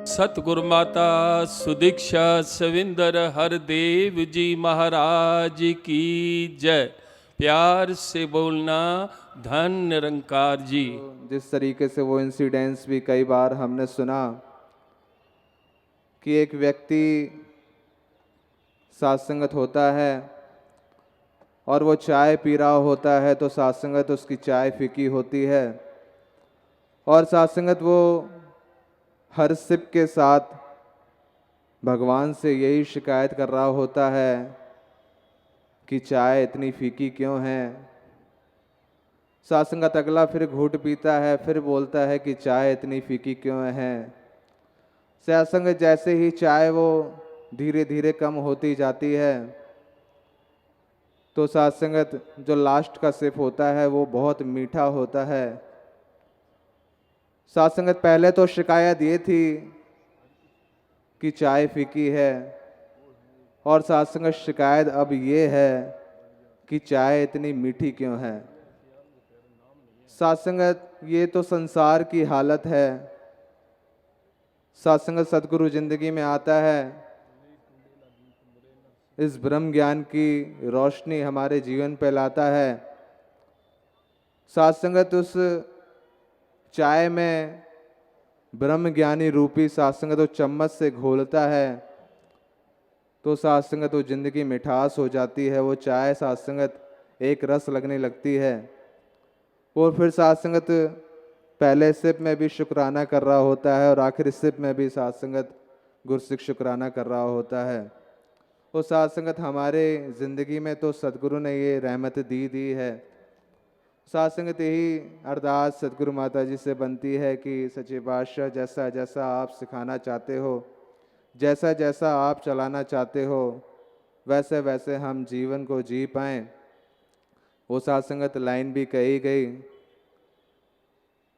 सतगुरु माता सुदीक्षा सविंदर हरदेव जी महाराज की जय। प्यार से बोलना धन निरंकार जी। जिस तरीके से वो इंसिडेंस भी कई बार हमने सुना कि एक व्यक्ति सात्संगत होता है और वो चाय पी रहा होता है तो सात्संगत उसकी चाय फीकी होती है, और सात्संगत वो हर सिप के साथ भगवान से यही शिकायत कर रहा होता है कि चाय इतनी फीकी क्यों है। सात्संगत अगला फिर घूंट पीता है, फिर बोलता है कि चाय इतनी फीकी क्यों है। सात्संगत जैसे ही चाय वो धीरे धीरे कम होती जाती है तो सात्संगत जो लास्ट का सिप होता है वो बहुत मीठा होता है। सात्संगत पहले तो शिकायत ये थी कि चाय फीकी है, और सात्संगत शिकायत अब ये है कि चाय इतनी मीठी क्यों है। सात्संगत ये तो संसार की हालत है। सात्संगत सदगुरु जिंदगी में आता है, इस ब्रह्म ज्ञान की रोशनी हमारे जीवन पे लाता है। सात्संगत उस चाय में ब्रह्म ज्ञानी रूपी सात्संगत वो चम्मच से घोलता है तो सात्संगत वो जिंदगी मिठास हो जाती है। वो चाय सात्संगत एक रस लगने लगती है। और फिर सात्संगत पहले सिप में भी शुक्राना कर रहा होता है और आखिरी सिप में भी सात्संगत गुरसिक शुक्राना कर रहा होता है। वो सात्संगत हमारे ज़िंदगी में तो सदगुरु ने ये रहमत दी है। सात्संगत यही अरदास सदगुरु माता जी से बनती है कि सच्चे बादशाह जैसा जैसा आप सिखाना चाहते हो, जैसा जैसा आप चलाना चाहते हो, वैसे वैसे हम जीवन को जी पाएँ। वो सात्संगत लाइन भी कही गई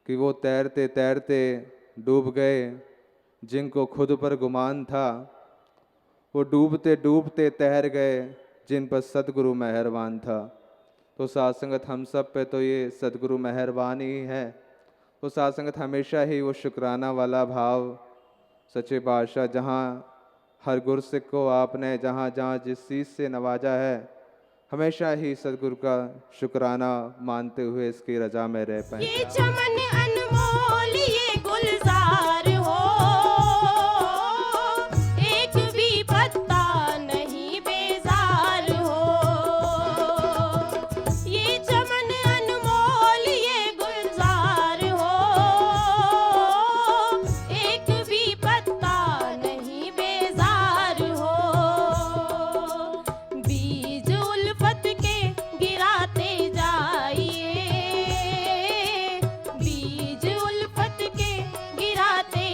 कि वो तैरते तैरते डूब गए जिनको खुद पर गुमान था, वो डूबते डूबते तैर गए जिन पर सदगुरु मेहरबान था। तो सात्संगत हम सब पे तो ये सदगुरु मेहरबान ही है। तो सात्संगत हमेशा ही वो शुक्राना वाला भाव, सच्चे बादशाह जहाँ हर गुरसिक को आपने जहाँ जहाँ जिस चीज़ से नवाजा है, हमेशा ही सदगुरु का शुक्राना मानते हुए इसकी रजा में रह पाए। ये चमन अनमोल ये गुलजार हो, एक भी पत्ता नहीं बेजार हो। ये चमन अनमोल ये गुलजार हो, एक भी पत्ता नहीं बेजार हो। बीज उल्फत के गिराते जाइए, बीज उल्फत के गिराते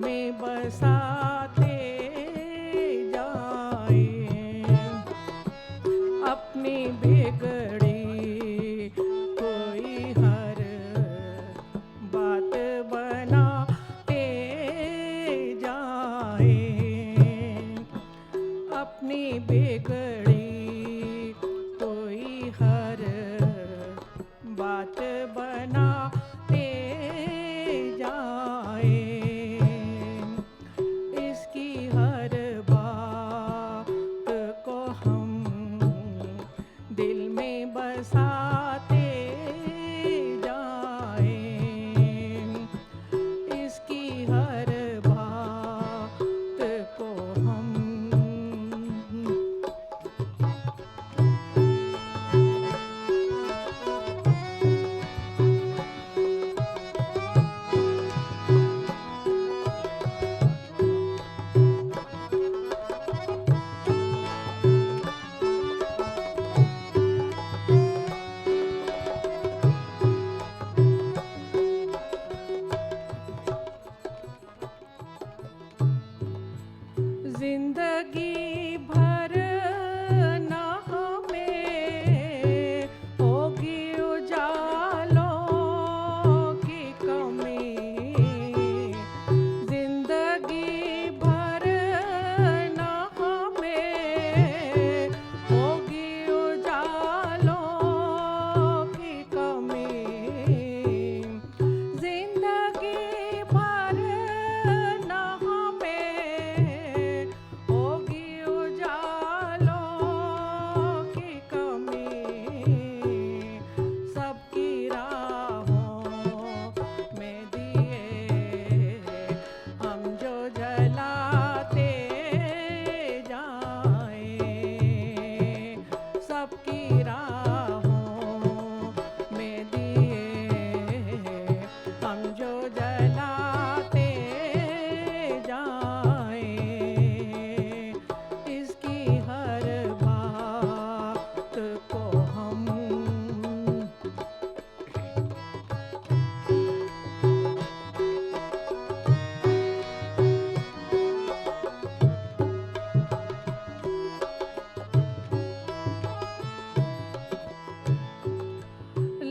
में बसाते जाए अपनी बिगड़ी कोई हर बात बनाते जाए अपनी बिगड़ी कोई हर बात बनाते जाए इसकी हर बात को हम दिल में बसाते जाए इसकी हर बात को हम जिंदगी भर ना हमें होगी उजालों की कमी जिंदगी भर ना हमें होगी उजालों की कमी जिंदगी भर ना हमें होगी उजालों की कमी सबकी राहों में दिए हम जो जलाते जाएं सबकी राहों में दिए हम जो जलाते जाएं इसकी हर बात को हम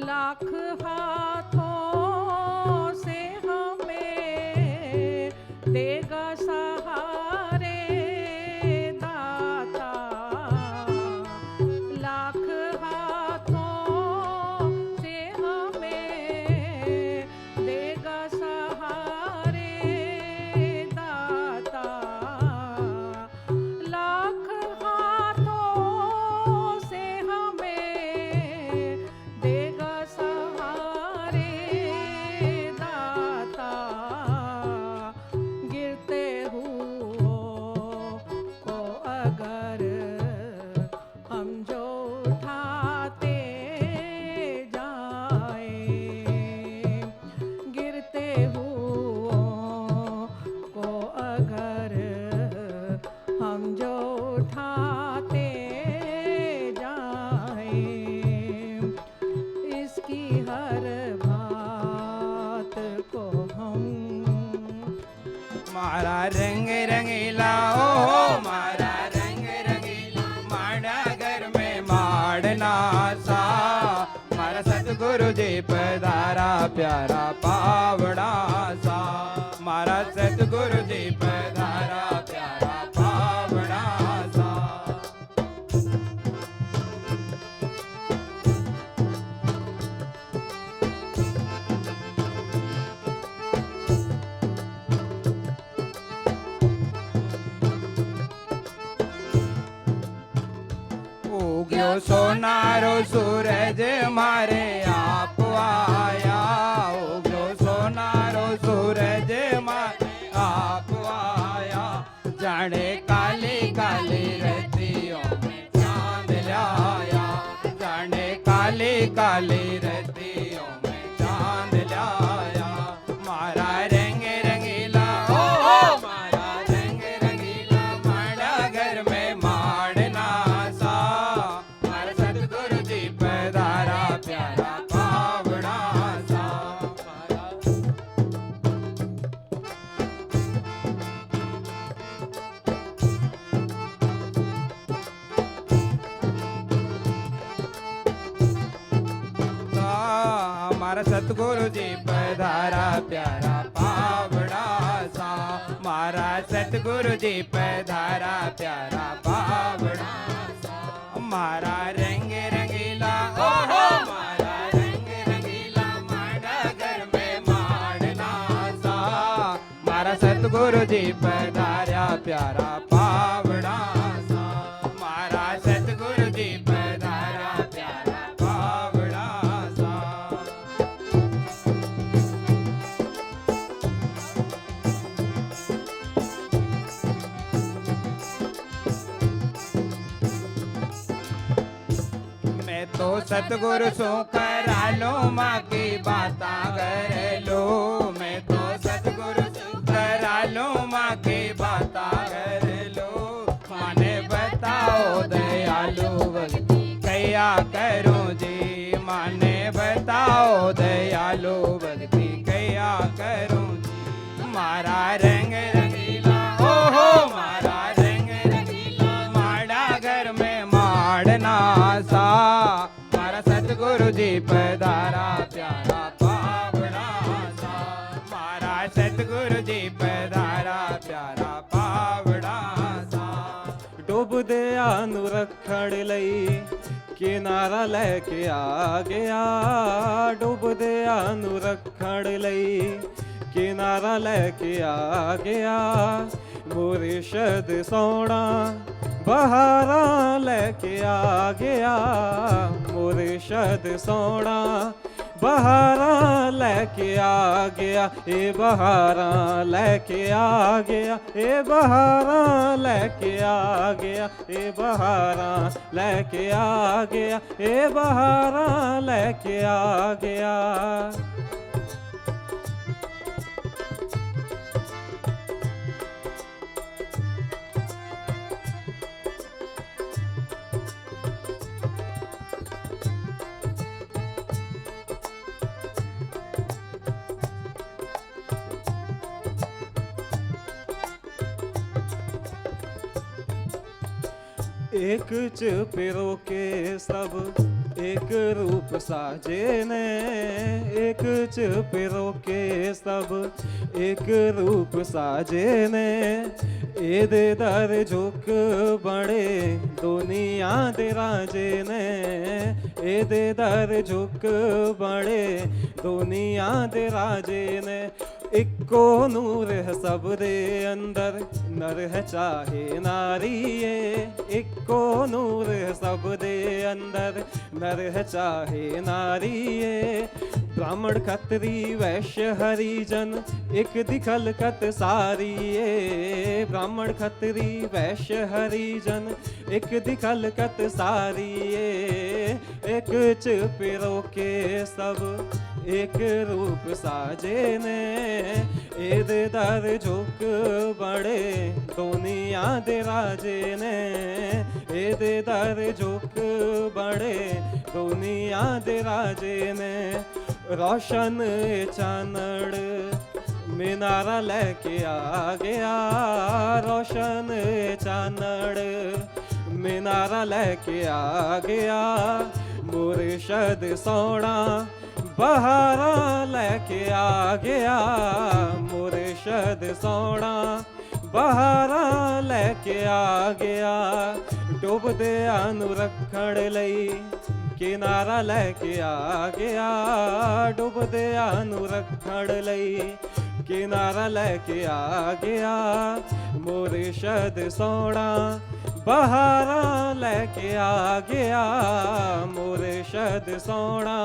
लाख हाथों से हमें देगा सहारे दाता लाख हाथों से हमें देगा सहारे दाता लाख हाथों से हमें देगा सहारे दाता गिरते हुओं को अगर हम जो उठाते जाएं गिरते हुओं को अगर हम जो उठाते जाएं इसकी हर बात को हम मारा रंग रंगीला ओ मारा रंग रंगीला माड़ा घर में माड़ना सा मारा सतगुरु जी पधारा प्यारा पावड़ा सा मारा सतगुरु जी पधारा प्यारा पावड़ा सा उग्यो सोनारो सूरज मारे आप आया उग्यो सोनारो सूरज मारे आप आया जाने काली काली रतियों में चांद लाया जाने काली काली रतियों में चांद लाया मारा रंग रंगीला ओ मारा रंग रंगीला माड़ा घर में माड़ना सा मारा सतगुरु जी पधारा प्यारा पावड़ा सा मारा मारा सतगुरु जी पधारा प्यारा पावड़ा सा, मारा सतगुरु जी पधारा प्यारा पावड़ा सा, मारा रंग रंगीला ओहो मारा रंग रंगीला माड़ा घर में माड़ना सा, मारा सतगुरु जी पधारा प्यारा पावड़ा सा, मारा सतगुरु जी पधारा प्यारा पावड़ा सा। मैं तो सतगुरु सो करा लो माँ की बाता कर लो, मैं तो सतगुरु सो करा लो माँ की बाता कर लो, माने बताओ दयालु भक्ति कया करूं जी, माने बताओ दयालु भक्ति कया करूं जी, मारा रंग रंगीला ओहो मारा रंग रंगीला माड़ा घर में माड़ना सा, मारा सतगुरु जी पधारा प्यारा पावड़ा सा, मारा सतगुरु जी पधारा प्यारा पावड़ा सा। डुब दिया नु रखड़ लई किनारा लेके आ गया, डुब दिया नु रखड़ लई किनारा लेके आ गया, मुर्शद सोना बहारा लेके आ गया, मुर्शद सोना बहारा लेके आ गया, ए बहारा लेके आ गया, ए बहारा लेके आ गया, ए बहारा लेके आ गया, ए बहारा लेके आ गया। एक चपेरो के सब एक रूप साजे ने, एक चपेरो के सब एक रूप साजे ने, ए दे दर झुक बड़े दुनिया दे राजे ने, ए दे दर झुक बड़े दुनिया दे राजे ने, इको नूर है सब दे अंदर नर है चाहे नारी ये, इको नूर है सब दे अंदर नर है चाहे नारी ये, ब्राह्मण खत्री वैश्य हरिजन एक दिखल कत सारी ये, ब्राह्मण खत्री वैश्य हरिजन एक दिखल कत सारी ये, एक चपेरो के सब एक रूप साजे ने, एद दर झुक बड़े दुनिया दे राजे ने, एद दर झुक बड़े दुनिया दे राजे ने, रोशन चानड़ मीनारा लेके आ गया, रोशन चानड़ मीनारा लेके आ गया, मुर्शद सोना बहारा लेके आ गया, मुर्शद सोना बहारा लेके आ गया, डुब दे अनु रखड़ लई किनारा लेके आ गया, डुब दे अनु रखड़ लई किनारा लेके आ गया, मुर्शद सोना बहारा लेके आ गया, मुर्शद सोना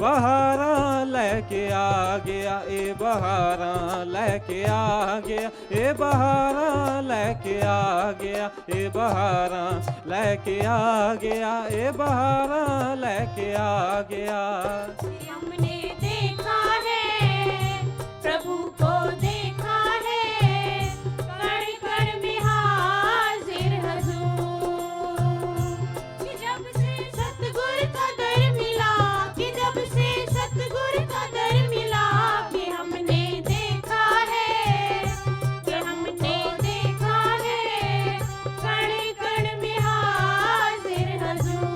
बहारा लेके आ गया, ए बहारा लेके आ गया, ए बहारा लेके आ गया, ए बहारा लेके आ गया, ए बहारा लेके आ गया। हमने देखा है प्रभु को देखा है, कण कण में हाजिर हजूर, कि जब से सतगुर का दर मिला, कि जब से सतगुर का दर मिला, कि हमने देखा है, कि हमने देखा है, कण कण में हाजिर हजूर।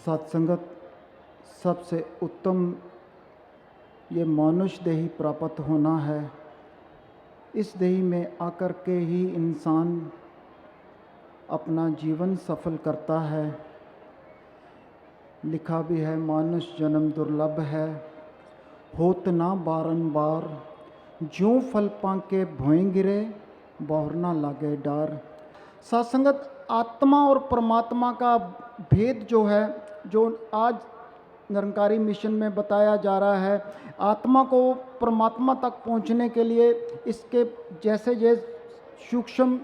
सत्संगत सबसे उत्तम ये मनुष्य देही प्राप्त होना है। इस देही में आकर के ही इंसान अपना जीवन सफल करता है। लिखा भी है मनुष्य जन्म दुर्लभ है, होत ना बारंबार, ज्यों फल पाके भोएं गिरे, बहुर ना लागे डार। सत्संगत आत्मा और परमात्मा का भेद जो है, जो आज निरंकारी मिशन में बताया जा रहा है, आत्मा को परमात्मा तक पहुंचने के लिए इसके जैसे जैसे सूक्ष्म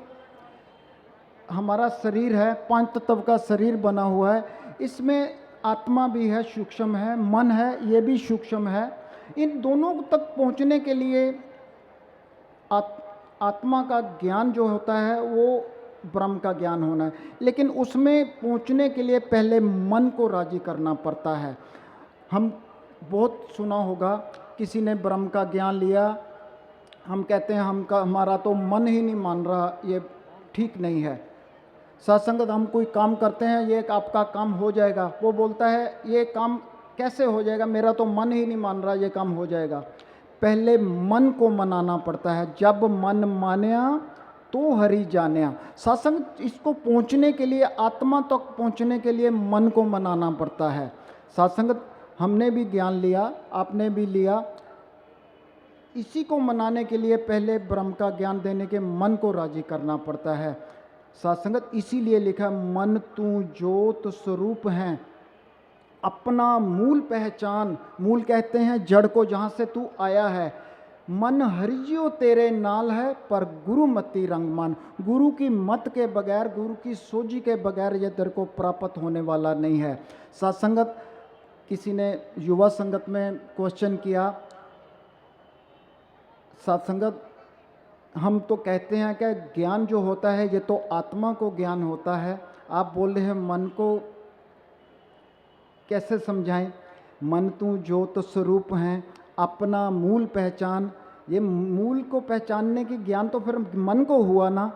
हमारा शरीर है, पांच तत्व का शरीर बना हुआ है, इसमें आत्मा भी है, सूक्ष्म है, मन है, ये भी सूक्ष्म है। इन दोनों तक पहुंचने के लिए आत्मा का ज्ञान जो होता है वो ब्रह्म का ज्ञान होना है, लेकिन उसमें पहुंचने के लिए पहले मन को राजी करना पड़ता है। हम बहुत सुना होगा, किसी ने ब्रह्म का ज्ञान लिया, हम कहते हैं हमारा तो मन ही नहीं मान रहा, ये ठीक नहीं है। सत्संगत हम कोई काम करते हैं, ये आपका काम हो जाएगा, वो बोलता है ये काम कैसे हो जाएगा, मेरा तो मन ही नहीं मान रहा ये काम हो जाएगा। पहले मन को मनाना पड़ता है, जब मन मान्या तो हरि जान्या। सत्संग इसको पहुंचने के लिए, आत्मा तक पहुंचने के लिए मन को मनाना पड़ता है। सत्संगत हमने भी ज्ञान लिया, आपने भी लिया, इसी को मनाने के लिए पहले ब्रह्म का ज्ञान देने के मन को राजी करना पड़ता है। सत्संगत इसीलिए लिखा, मन तू ज्योत स्वरूप है, अपना मूल पहचान। मूल कहते हैं जड़ को, जहाँ से तू आया है। मन हरियो तेरे नाल है, पर गुरु मति रंग मान। गुरु की मत के बगैर, गुरु की सोजी के बगैर ये तेरे को प्राप्त होने वाला नहीं है। सत्संगत किसी ने युवा संगत में क्वेश्चन किया, सत्संगत हम तो कहते हैं कि ज्ञान जो होता है ये तो आत्मा को ज्ञान होता है, आप बोल रहे हैं मन को कैसे समझाएं? मन तू ज्योत स्वरूप हैं, अपना मूल पहचान। ये मूल को पहचानने की ज्ञान तो फिर मन को हुआ ना।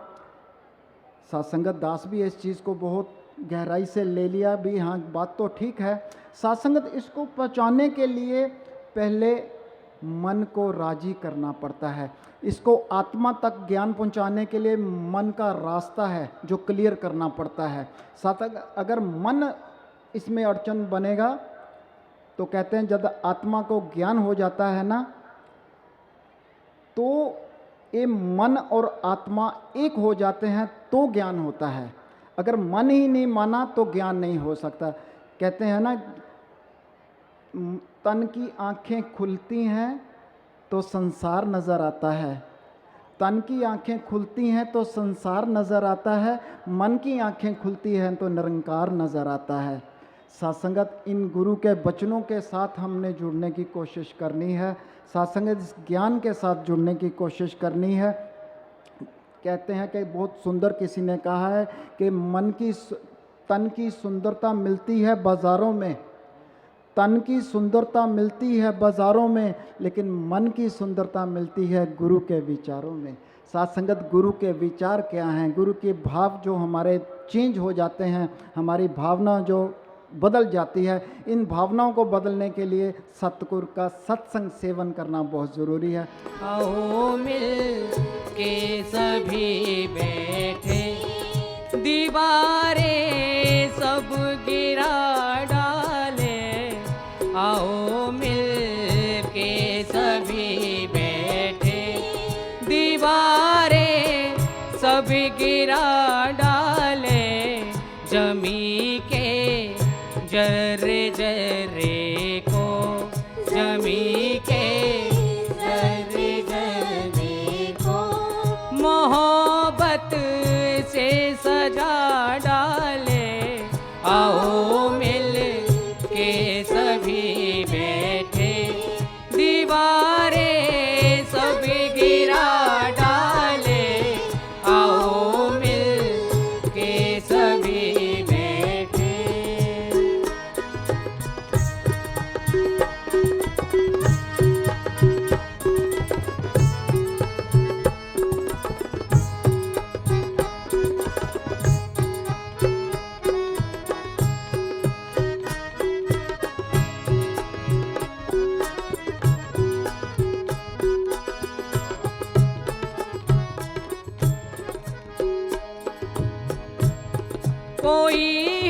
सत्संगत दास भी इस चीज़ को बहुत गहराई से ले लिया भी, हाँ बात तो ठीक है। सत्संगत इसको पहचानने के लिए पहले मन को राजी करना पड़ता है। इसको आत्मा तक ज्ञान पहुंचाने के लिए मन का रास्ता है जो क्लियर करना पड़ता है। सत्संग अगर मन इसमें अड़चन बनेगा तो कहते हैं जब आत्मा को ज्ञान हो जाता है ना, तो ये मन और आत्मा एक हो जाते हैं तो ज्ञान होता है। अगर मन ही नहीं माना तो ज्ञान नहीं हो सकता। कहते हैं ना, तन की आंखें खुलती हैं तो संसार नज़र आता है, तन की आंखें खुलती हैं तो संसार नज़र आता है, मन की आंखें खुलती हैं तो निरंकार नज़र आता है। सत्संगत इन गुरु के वचनों के साथ हमने जुड़ने की कोशिश करनी है, सत्संगत इस ज्ञान के साथ जुड़ने की कोशिश करनी है। कहते हैं कि बहुत सुंदर किसी ने कहा है कि तन की सुंदरता मिलती है बाज़ारों में, तन की सुंदरता मिलती है बाज़ारों में, लेकिन मन की सुंदरता मिलती है गुरु के विचारों में। सत्संगत गुरु के विचार क्या हैं, गुरु के भाव जो हमारे चेंज हो जाते हैं, हमारी भावना जो बदल जाती है, इन भावनाओं को बदलने के लिए सतगुरु का सत्संग सेवन करना बहुत ज़रूरी है। आओ मिल के सभी बैठे, दीवारें सब गिरा डाले। आओ मिल के सभी बैठे, दीवारें सब गिरा डाले। जमी के जर्रे जर्रे को, जमी के जर्रे जर्रे को मोहब्बत से सजा डाले। आओ मिल के सभी बैठे, दीवारें सब गिरा डाले। आओ मिल के सभी बैठे।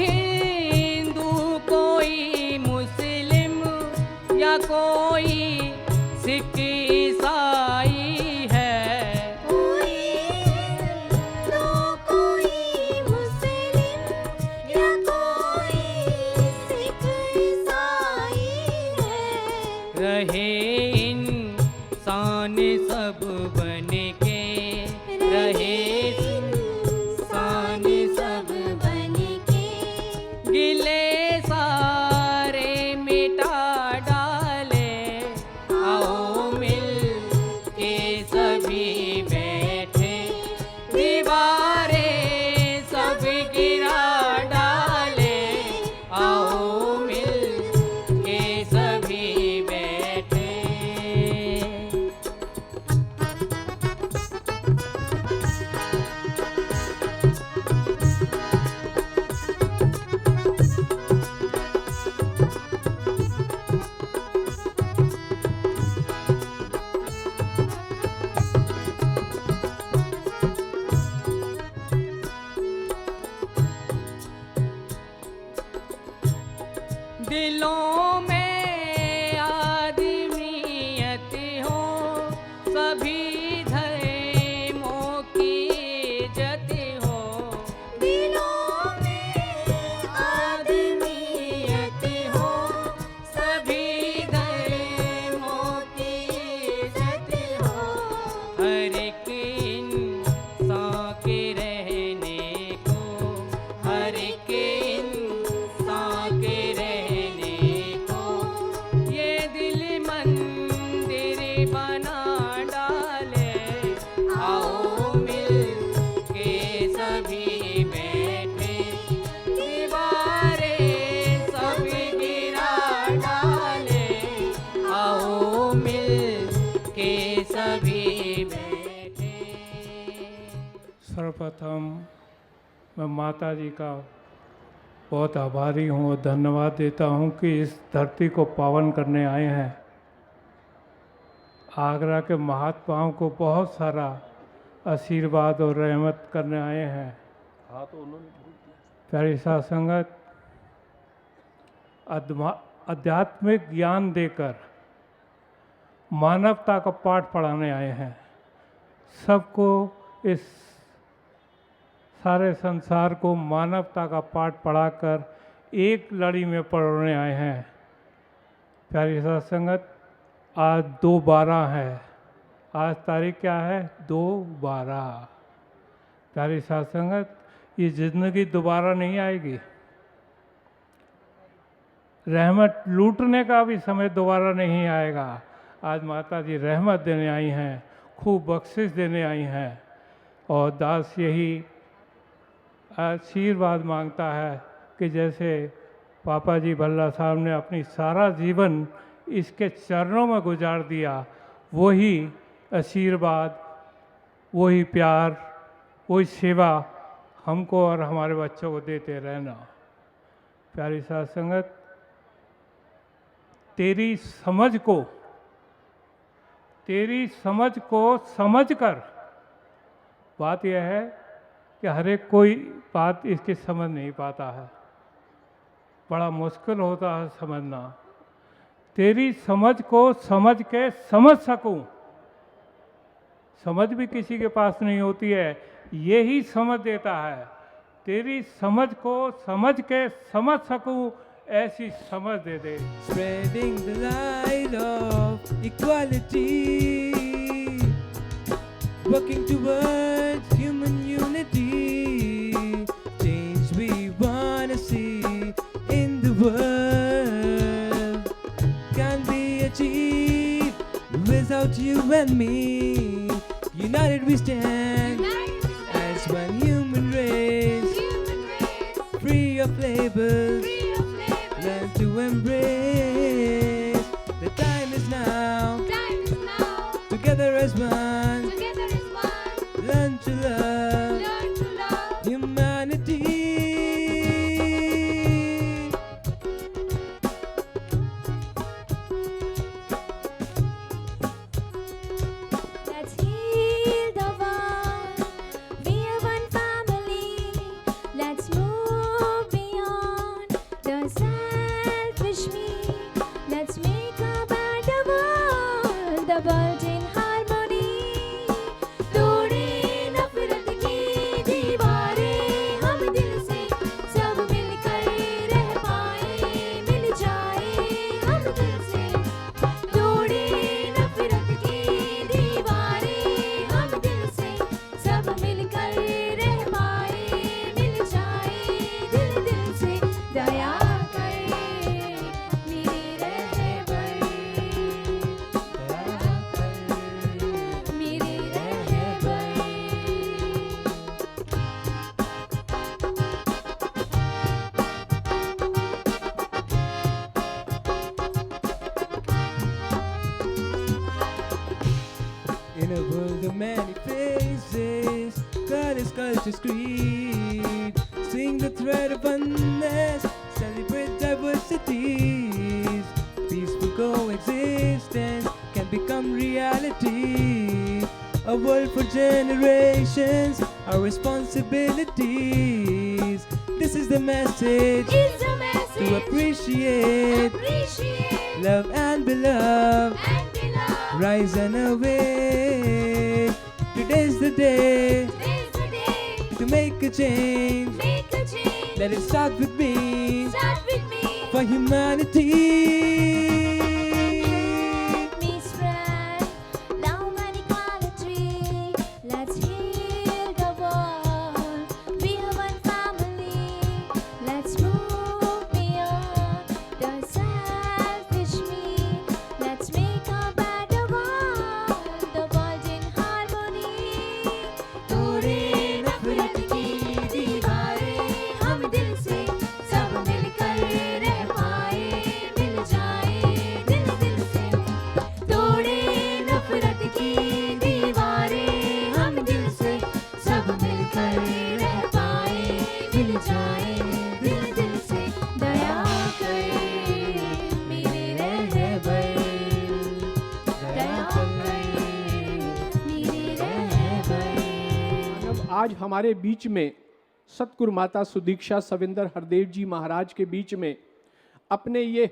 हिंदू, कोई मुस्लिम या कोई सिख ईसाई है। कोई हिंदू, कोई मुस्लिम या कोई सिख ईसाई है। रहे इंसान सब बन के, रहे इंसान सब बन के गिले सारे मिटा डाले। आओ मिल के सभी बैठे, दीवारें सब गिरा डाले। आओ मिल के सभी बैठे। दिलों में आदमियत हो, सभी धर्मों की इज्जत हो। दिलों में आदमियत हो, सभी धर्मों की इज्जत हो। हर एक इंसान के रहने को, हर एक इंसान के रहने को ये दिल मंदिर बना डाले। आओ मिल के सभी बैठे, दीवारें सब गिरा डाले। आओ मिल के सभी बैठे। सर्वप्रथम मैं माता जी का बहुत आभारी हूँ और धन्यवाद देता हूँ कि इस धरती को पावन करने आए हैं। आगरा के महात्माओं को बहुत सारा आशीर्वाद और रहमत करने आए हैं। प्यारी साध संगत, आध्यात्मिक ज्ञान देकर मानवता का पाठ पढ़ाने आए हैं। सबको, इस सारे संसार को मानवता का पाठ पढ़ाकर एक लड़ी में परोने आए हैं। प्यारी साध संगत, आज 2/12 है। आज तारीख क्या है? 2/12। प्यारी साध संगत, ये ज़िंदगी दोबारा नहीं आएगी। रहमत लूटने का भी समय दोबारा नहीं आएगा। आज माता जी रहमत देने आई हैं, खूब बख्शिश देने आई हैं और दास यही आशीर्वाद मांगता है कि जैसे पापा जी भल्ला साहब ने अपनी सारा जीवन इसके चरणों में गुजार दिया, वही आशीर्वाद, वही प्यार, वही सेवा हमको और हमारे बच्चों को देते रहना। प्यारी साध संगत, तेरी समझ को समझकर, बात यह है कि हर एक कोई बात इसकी समझ नहीं पाता है, बड़ा मुश्किल होता है समझना। तेरी समझ को समझ के समझ सकूं, समझ भी किसी के पास नहीं होती है, यही समझ देता है। तेरी समझ को समझ के समझ सकूं, ऐसी समझ दे दे। Spreading the light of equality, working towards human unity, change we wanna see in the world can be achieved without you and me. United we stand as one human race, free of labels, learn to embrace. The time is now, together as one, learn to love humanity. Let's heal the world. We are one family. protest creed. Sing the thread of oneness, celebrate diversities. Peaceful coexistence can become reality. A world for generations, our responsibilities. This is the message It's a message to appreciate love and be loved. and be loved. Rise and awake. Today's the day Today's the day. to make a change. Make a change. Let it start with me Start with me. for humanity. Me spread love and equality. Let's heal the world. We are one family. Let's move beyond the selfish me. Let's make a better world. The world in harmony. तोड़े नफरत की दीवारें हम दिल से सब मिलकर रह पाए मिल जाए दिल दिल से तोड़े नफरत की दीवारें हम दिल से सब मिलकर रह पाए मिल जाए दिल दिल से दया कर मेरे रहबर दया कर मेरे रहबर अब आज हमारे बीच में सतगुरु माता सुदीक्षा सविंदर हरदेव जी महाराज के बीच में अपने ये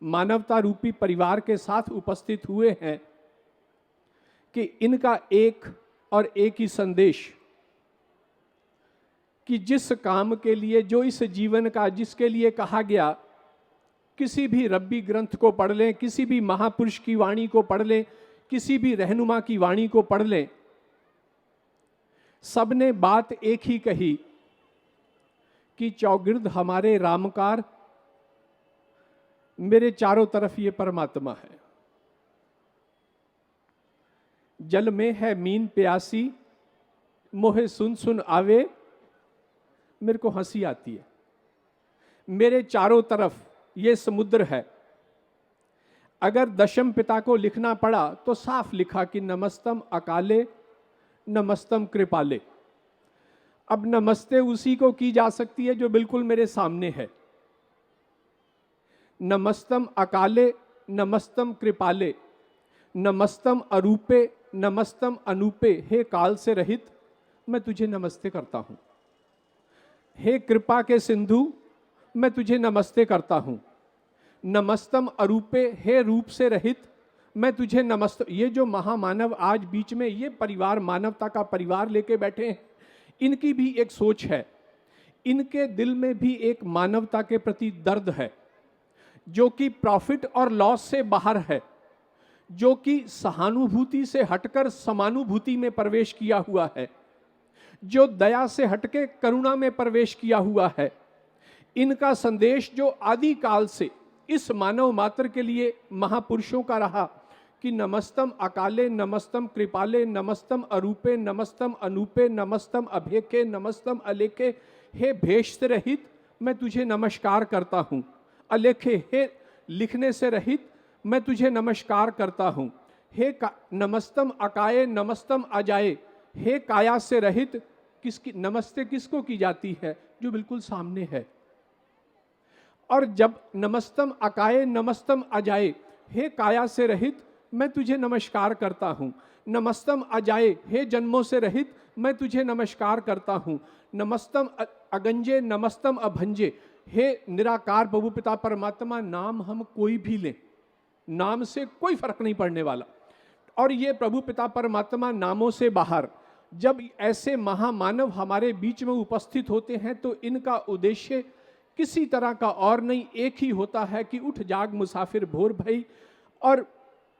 मानवता रूपी परिवार के साथ उपस्थित हुए हैं कि इनका एक और एक ही संदेश कि जिस काम के लिए जो इस जीवन का जिसके लिए कहा गया किसी भी रब्बी ग्रंथ को पढ़ लें, किसी भी महापुरुष की वाणी को पढ़ लें, किसी भी रहनुमा की वाणी को पढ़ लें, सबने बात एक ही कही कि चौगिर्द हमारे रामकार, मेरे चारों तरफ ये परमात्मा है। जल में है मीन प्यासी, मोहे सुन सुन आवे, मेरे को हंसी आती है। मेरे चारों तरफ ये समुद्र है। अगर दशम पिता को लिखना पड़ा तो साफ लिखा कि नमस्तम अकाले नमस्तम कृपाले। अब नमस्ते उसी को की जा सकती है जो बिल्कुल मेरे सामने है। नमस्तम अकाले नमस्तम कृपाले, नमस्तम अरूपे नमस्तम अनूपे। हे काल से रहित मैं तुझे नमस्ते करता हूं। हे कृपा के सिंधु मैं तुझे नमस्ते करता हूं। नमस्तम अरूपे, हे रूप से रहित मैं तुझे नमस्त। ये जो महामानव आज बीच में ये परिवार, मानवता का परिवार लेके बैठे हैं, इनकी भी एक सोच है। इनके दिल में भी एक मानवता के प्रति दर्द है जो कि प्रॉफिट और लॉस से बाहर है, जो कि सहानुभूति से हटकर समानुभूति में प्रवेश किया हुआ है, जो दया से हटके करुणा में प्रवेश किया हुआ है। इनका संदेश जो आदि काल से इस मानव मात्र के लिए महापुरुषों का रहा कि नमस्तम अकाले नमस्तम कृपाले नमस्तम अरूपे नमस्तम अनूपे नमस्तम अभेके नमस्तम अलेखे। हे भेष से रहित मैं तुझे नमस्कार करता हूँ। अलेखे, हे लिखने से रहित मैं तुझे नमस्कार करता हूँ। हे नमस्तम अकाये नमस्तम अजाए। हे काया से रहित, किसकी नमस्ते किसको की जाती है? जो बिल्कुल सामने है। और जब नमस्तम अकाये नमस्तम अजाए, हे काया से रहित मैं तुझे नमस्कार करता हूँ। नमस्तम अजाए, हे जन्मों से रहित मैं तुझे नमस्कार करता हूँ। नमस्तम अगंजे नमस्तम अभंजे। हे निराकार प्रभु पिता परमात्मा, नाम हम कोई भी लें, नाम से कोई फर्क नहीं पड़ने वाला। और ये प्रभु पिता परमात्मा नामों से बाहर जब ऐसे महामानव हमारे बीच में उपस्थित होते हैं तो इनका उद्देश्य किसी तरह का और नहीं, एक ही होता है कि उठ जाग मुसाफिर भोर भई। और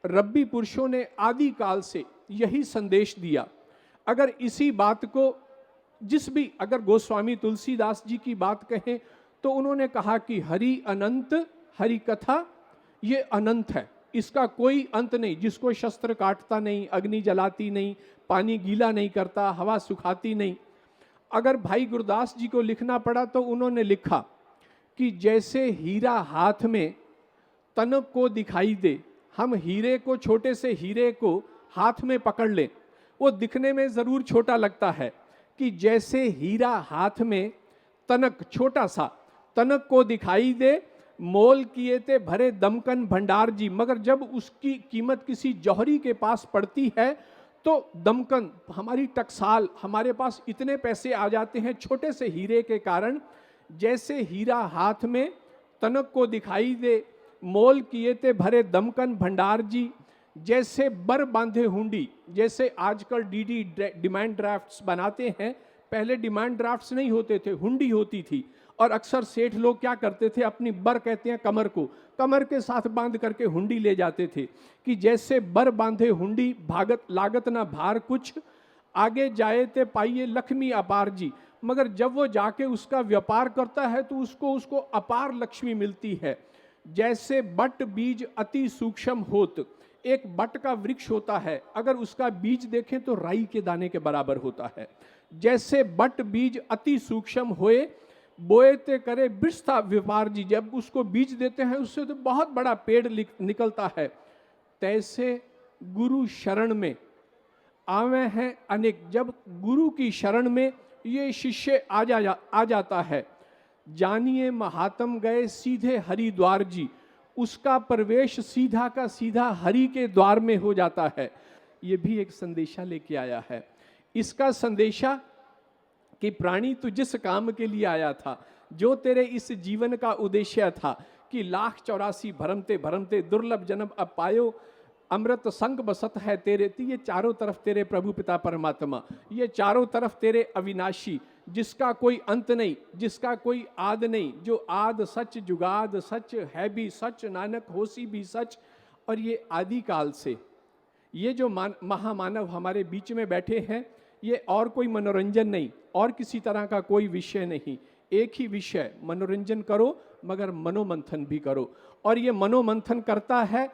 रब्बी पुरुषों ने आदि काल से यही संदेश दिया। अगर इसी बात को अगर गोस्वामी तुलसीदास जी की बात कहें तो उन्होंने कहा कि हरि अनंत, हरि कथा ये अनंत है, इसका कोई अंत नहीं। जिसको शस्त्र काटता नहीं, अग्नि जलाती नहीं, पानी गीला नहीं करता, हवा सुखाती नहीं। अगर भाई गुरदास जी को लिखना पड़ा तो उन्होंने लिखा कि जैसे हीरा हाथ में तनक को दिखाई दे, हम हीरे को, छोटे से हीरे को हाथ में पकड़ लें, वो दिखने में ज़रूर छोटा लगता है, कि जैसे हीरा हाथ में तनक, छोटा सा तनक को दिखाई दे, मोल किए थे भरे दमकन भंडार जी, मगर जब उसकी कीमत किसी जौहरी के पास पड़ती है तो दमकन, हमारी टकसाल, हमारे पास इतने पैसे आ जाते हैं छोटे से हीरे के कारण। जैसे हीरा हाथ में तनक को दिखाई दे, मोल किए थे भरे दमकन भंडार जी, जैसे बर बांधे हुंडी। जैसे आजकल डीडी डिमांड ड्राफ्ट्स बनाते हैं, पहले डिमांड ड्राफ्ट्स नहीं होते थे, हुंडी होती थी। और अक्सर सेठ लोग क्या करते थे, अपनी बर कहते हैं कमर को, कमर के साथ बांध करके हुंडी ले जाते थे कि जैसे बर बांधे हुंडी, भागत लागत ना भार कुछ, आगे जाए ते पाइए लक्ष्मी अपार जी। मगर जब वो जाके उसका व्यापार करता है तो उसको अपार लक्ष्मी मिलती है। जैसे बट बीज अति सूक्ष्म होत, एक बट का वृक्ष होता है, अगर उसका बीज देखें तो राई के दाने के बराबर होता है। जैसे बट बीज अति सूक्ष्म होए, बोए ते करे बिस्ता व्यापार जी, जब उसको बीज देते हैं उससे तो बहुत बड़ा पेड़ निकलता है। तैसे गुरु शरण में आवे हैं अनेक, जब गुरु की शरण में ये शिष्य आ जाता है, जानिए महात्म गए सीधे हरिद्वार जी, उसका प्रवेश सीधा का सीधा हरि के द्वार में हो जाता है। ये भी एक संदेशा लेके आया है। इसका संदेशा कि प्राणी तू जिस काम के लिए आया था, जो तेरे इस जीवन का उद्देश्य था, कि 1,84 भरमते भरमते दुर्लभ जन्म अब पायो, अमृत संग बसत है तेरे, तो ये चारों तरफ तेरे प्रभु पिता परमात्मा, ये चारों तरफ तेरे अविनाशी, जिसका कोई अंत नहीं, जिसका कोई आद नहीं, जो आद सच जुगाद सच है भी सच, नानक होसी भी सच। और ये आदि काल से ये जो महामानव हमारे बीच में बैठे हैं, ये और कोई मनोरंजन नहीं, और किसी तरह का कोई विषय नहीं, एक ही विषय, मनोरंजन करो मगर मनोमंथन भी करो। और ये मनोमंथन करता है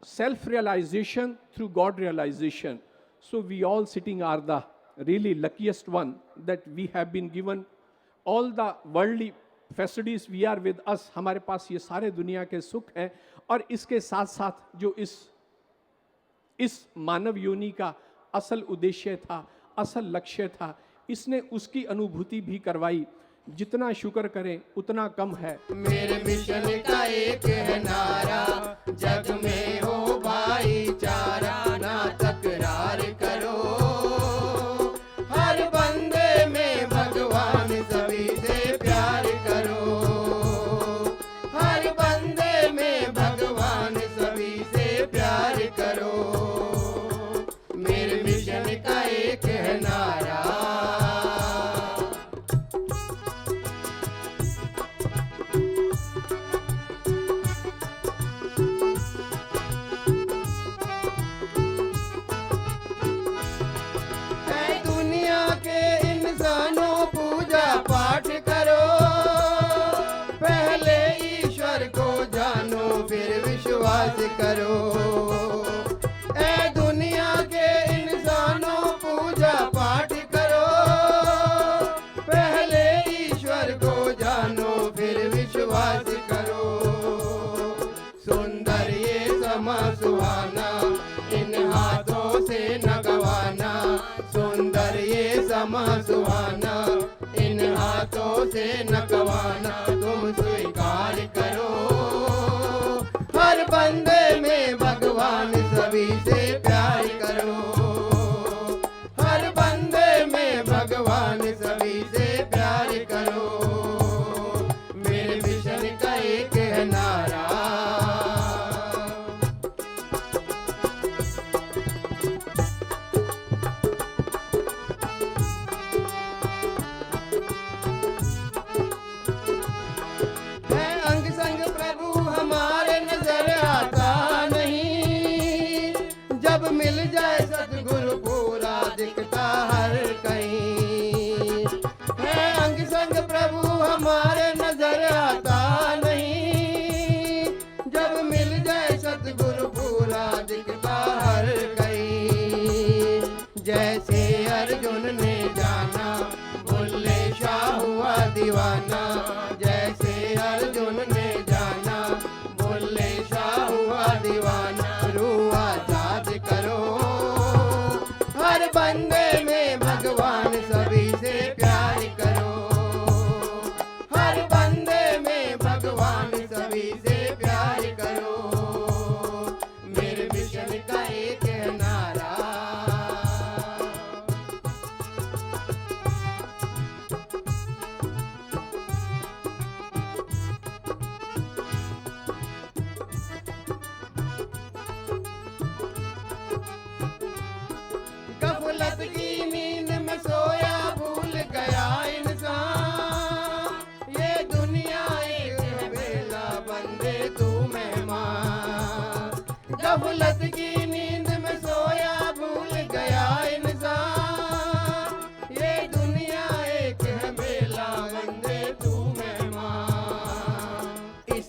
self realization through God realization. So we all sitting are the really luckiest one that we have been given all the worldly facilities, we are with us, हमारे पास ये सारे दुनिया के सुख हैं। और इसके साथ साथ जो इस मानव योनि का असल उद्देश्य था, असल लक्ष्य था, इसने उसकी अनुभूति भी करवाई। जितना शुक्र करें उतना कम है। मेरे मिशन का एक है नारा, जग में हो भाईचारा, ना तकरार करो, हर बंदे में भगवान सभी से प्यार करो, हर बंदे में भगवान सभी से प्यार करो। मेरे मिशन का एक है नारा। करो ए दुनिया के इंसानों, पूजा पाठ करो, पहले ईश्वर को जानो फिर विश्वास करो। सुंदर ये समा सुहाना, इन हाथों से न गवाना, सुंदर ये समा सुहाना, इन हाथों से न गवाना, तुम स्वीकार करो, हर बंदे में भगवान सभी से प्यार करो, हर बंदे में भगवान सभी से प्यार करो। मेरे मिशन का एक है नारा।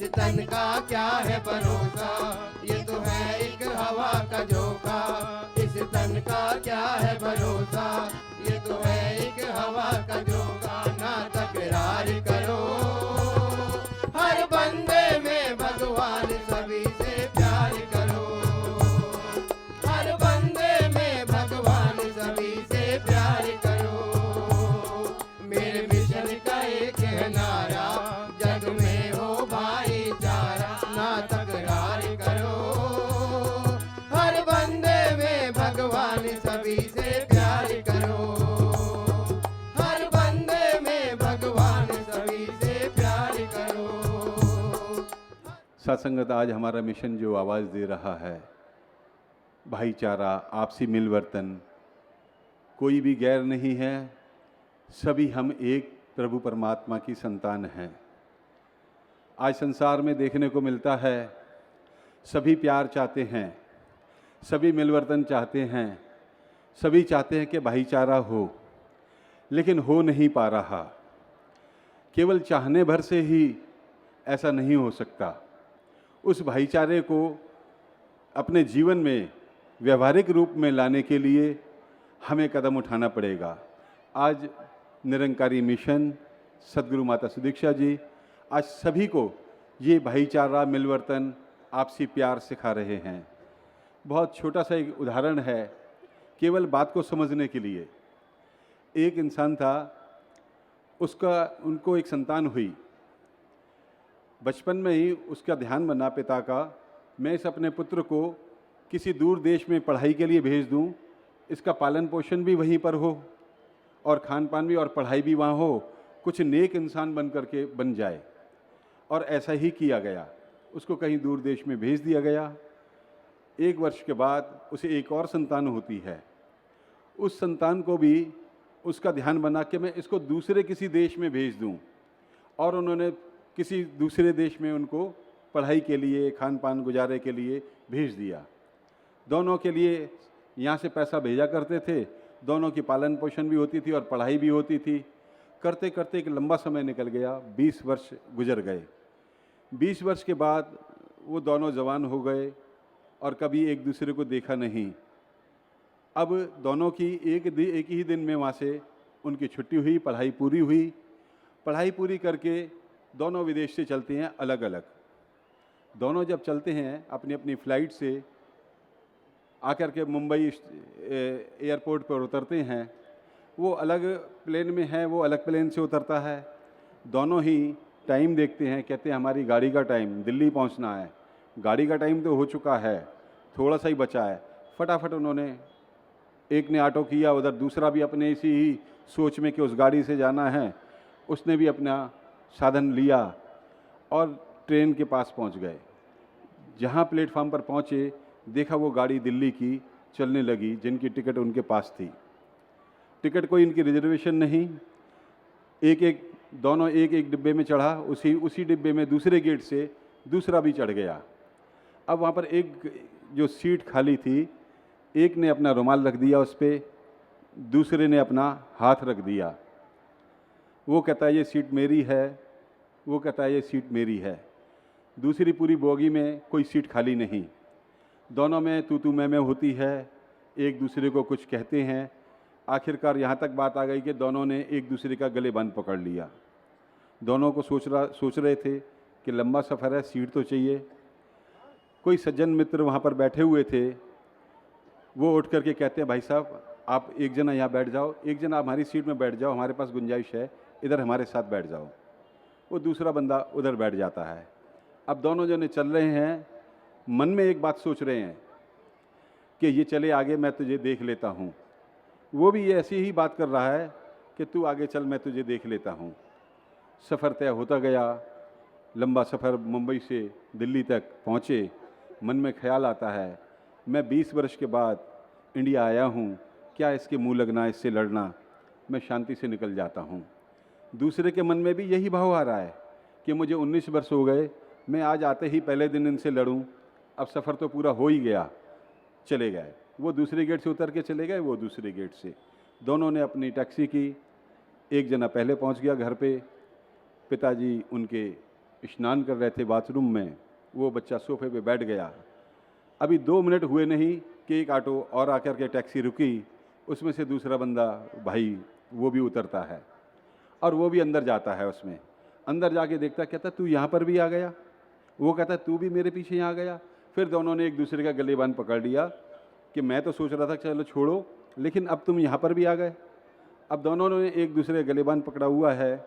तन का क्या है भरोसा, ये तो है एक हवा का झोंका। इस तन का क्या है भरोसा, ये तो है एक हवा का झोंका। ना तकरार करो, हर बंदे में भगवान सभी से प्यार करो। हर बंदे में भगवान सभी से प्यार करो। मेरे मिशन का एक है नारा, जग में हो भाईचारा। ना तकरार करो, हर बंदे में भगवान सभी से प्यार करो। हर बंदे में भगवान सभी से प्यार करो। सत्संगत, आज हमारा मिशन जो आवाज़ दे रहा है, भाईचारा, आपसी मिलवर्तन, कोई भी गैर नहीं है, सभी हम एक प्रभु परमात्मा की संतान हैं। आज संसार में देखने को मिलता है, सभी प्यार चाहते हैं, सभी मिलवर्तन चाहते हैं, सभी चाहते हैं कि भाईचारा हो, लेकिन हो नहीं पा रहा। केवल चाहने भर से ही ऐसा नहीं हो सकता। उस भाईचारे को अपने जीवन में व्यवहारिक रूप में लाने के लिए हमें कदम उठाना पड़ेगा। आज निरंकारी मिशन, सद्गुरु माता सुदीक्षा जी आज सभी को ये भाईचारा, मिलवर्तन, आपसी प्यार सिखा रहे हैं। बहुत छोटा सा एक उदाहरण है, केवल बात को समझने के लिए। एक इंसान था, उनको एक संतान हुई। बचपन में ही उसका ध्यान बना पिता का, मैं इस अपने पुत्र को किसी दूर देश में पढ़ाई के लिए भेज दूं, इसका पालन पोषण भी वहीं पर हो और खान पान भी और पढ़ाई भी वहाँ हो, कुछ नेक इंसान बन करके बन जाए। और ऐसा ही किया गया, उसको कहीं दूर देश में भेज दिया गया। 1 वर्ष के बाद उसे एक और संतान होती है। उस संतान को भी उसका ध्यान बना कि मैं इसको दूसरे किसी देश में भेज दूं, और उन्होंने किसी दूसरे देश में उनको पढ़ाई के लिए, खान पान गुजारे के लिए भेज दिया। दोनों के लिए यहाँ से पैसा भेजा करते थे, दोनों की पालन पोषण भी होती थी और पढ़ाई भी होती थी। करते करते एक लंबा समय निकल गया, 20 वर्ष गुजर गए। 20 वर्ष के बाद वो दोनों जवान हो गए और कभी एक दूसरे को देखा नहीं। अब दोनों की एक ही दिन में वहाँ से उनकी छुट्टी हुई, पढ़ाई पूरी हुई। पढ़ाई पूरी करके दोनों विदेश से चलते हैं अलग अलग। दोनों जब चलते हैं अपनी अपनी फ़्लाइट से, आकर के मुंबई एयरपोर्ट पर उतरते हैं। वो अलग प्लेन में है, वो अलग प्लेन से उतरता है। दोनों ही टाइम देखते हैं, कहते हैं हमारी गाड़ी का टाइम, दिल्ली पहुंचना है। गाड़ी का टाइम तो हो चुका है, थोड़ा सा ही बचा है। फटाफट उन्होंने, एक ने ऑटो किया, उधर दूसरा भी अपने इसी ही सोच में कि उस गाड़ी से जाना है, उसने भी अपना साधन लिया और ट्रेन के पास पहुंच गए। जहां प्लेटफार्म पर पहुंचे, देखा वो गाड़ी दिल्ली की चलने लगी, जिनकी टिकट उनके पास थी। टिकट कोई इनकी रिजर्वेशन नहीं, दोनों एक एक डिब्बे में चढ़ा, उसी डिब्बे में दूसरे गेट से दूसरा भी चढ़ गया। अब वहाँ पर एक जो सीट खाली थी, एक ने अपना रुमाल रख दिया उस पर, दूसरे ने अपना हाथ रख दिया। वो कहता है ये सीट मेरी है, वो कहता है ये सीट मेरी है। दूसरी पूरी बोगी में कोई सीट खाली नहीं। दोनों में तू मैं होती है, एक दूसरे को कुछ कहते हैं। आखिरकार यहाँ तक बात आ गई कि दोनों ने एक दूसरे का गले बंद पकड़ लिया। दोनों को सोच रहे थे कि लंबा सफ़र है, सीट तो चाहिए। कोई सज्जन मित्र वहाँ पर बैठे हुए थे, वो उठ करके कहते हैं भाई साहब आप एक जना यहाँ बैठ जाओ, एक जना हमारी सीट में बैठ जाओ, हमारे पास गुंजाइश है, इधर हमारे साथ बैठ जाओ। वो दूसरा बंदा उधर बैठ जाता है। अब दोनों जने चल रहे हैं, मन में एक बात सोच रहे हैं कि ये चले आगे, मैं तुझे देख लेता हूँ। वो भी ये ऐसी ही बात कर रहा है कि तू आगे चल, मैं तुझे देख लेता हूँ। सफ़र तय होता गया, लंबा सफ़र, मुंबई से दिल्ली तक पहुँचे। मन में ख्याल आता है मैं 20 वर्ष के बाद इंडिया आया हूँ, क्या इसके मुँह लगना, इससे लड़ना, मैं शांति से निकल जाता हूँ। दूसरे के मन में भी यही भाव आ रहा है कि मुझे 19 वर्ष हो गए, मैं आज आते ही पहले दिन इनसे लड़ूं, अब सफ़र तो पूरा हो ही गया। चले गए, वो दूसरे गेट से उतर के चले गए, वो दूसरे गेट से। दोनों ने अपनी टैक्सी की, एक जना पहले पहुंच गया घर पे, पिताजी उनके स्नान कर रहे थे बाथरूम में, वो बच्चा सोफे पे बैठ गया। अभी 2 मिनट हुए नहीं कि एक ऑटो और आकर के टैक्सी रुकी, उसमें से दूसरा बंदा भाई वो भी उतरता है और वो भी अंदर जाता है। उसमें अंदर जाके देखता, कहता तू यहाँ पर भी आ गया, वो कहता तू भी मेरे पीछे यहाँ गया। फिर दोनों ने एक दूसरे का गलेबान पकड़ लिया कि मैं तो सोच रहा था चलो छोड़ो, लेकिन अब तुम यहाँ पर भी आ गए। अब दोनों ने एक दूसरे का गलेबान पकड़ा हुआ है।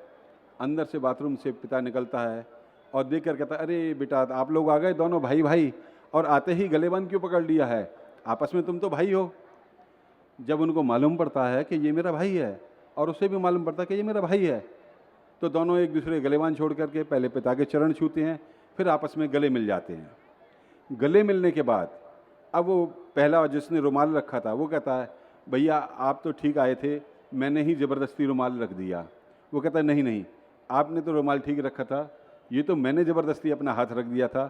अंदर से बाथरूम से पिता निकलता है और देख कर कहता, अरे बेटा आप लोग आ गए दोनों भाई भाई, और आते ही गलेबान क्यों पकड़ लिया है, आपस में तुम तो भाई हो। जब उनको मालूम पड़ता है कि ये मेरा भाई है और उसे भी मालूम पड़ता है कि ये मेरा भाई है, तो दोनों एक दूसरे गलेबान छोड़ करके पहले पिता के चरण छूते हैं, फिर आपस में गले मिल जाते हैं। गले मिलने के बाद अब वो पहला जिसने रुमाल रखा था वो कहता है, भैया आप तो ठीक आए थे, मैंने ही ज़बरदस्ती रुमाल रख दिया। वो कहता है नहीं नहीं, आपने तो रुमाल ठीक रखा था, ये तो मैंने ज़बरदस्ती अपना हाथ रख दिया था,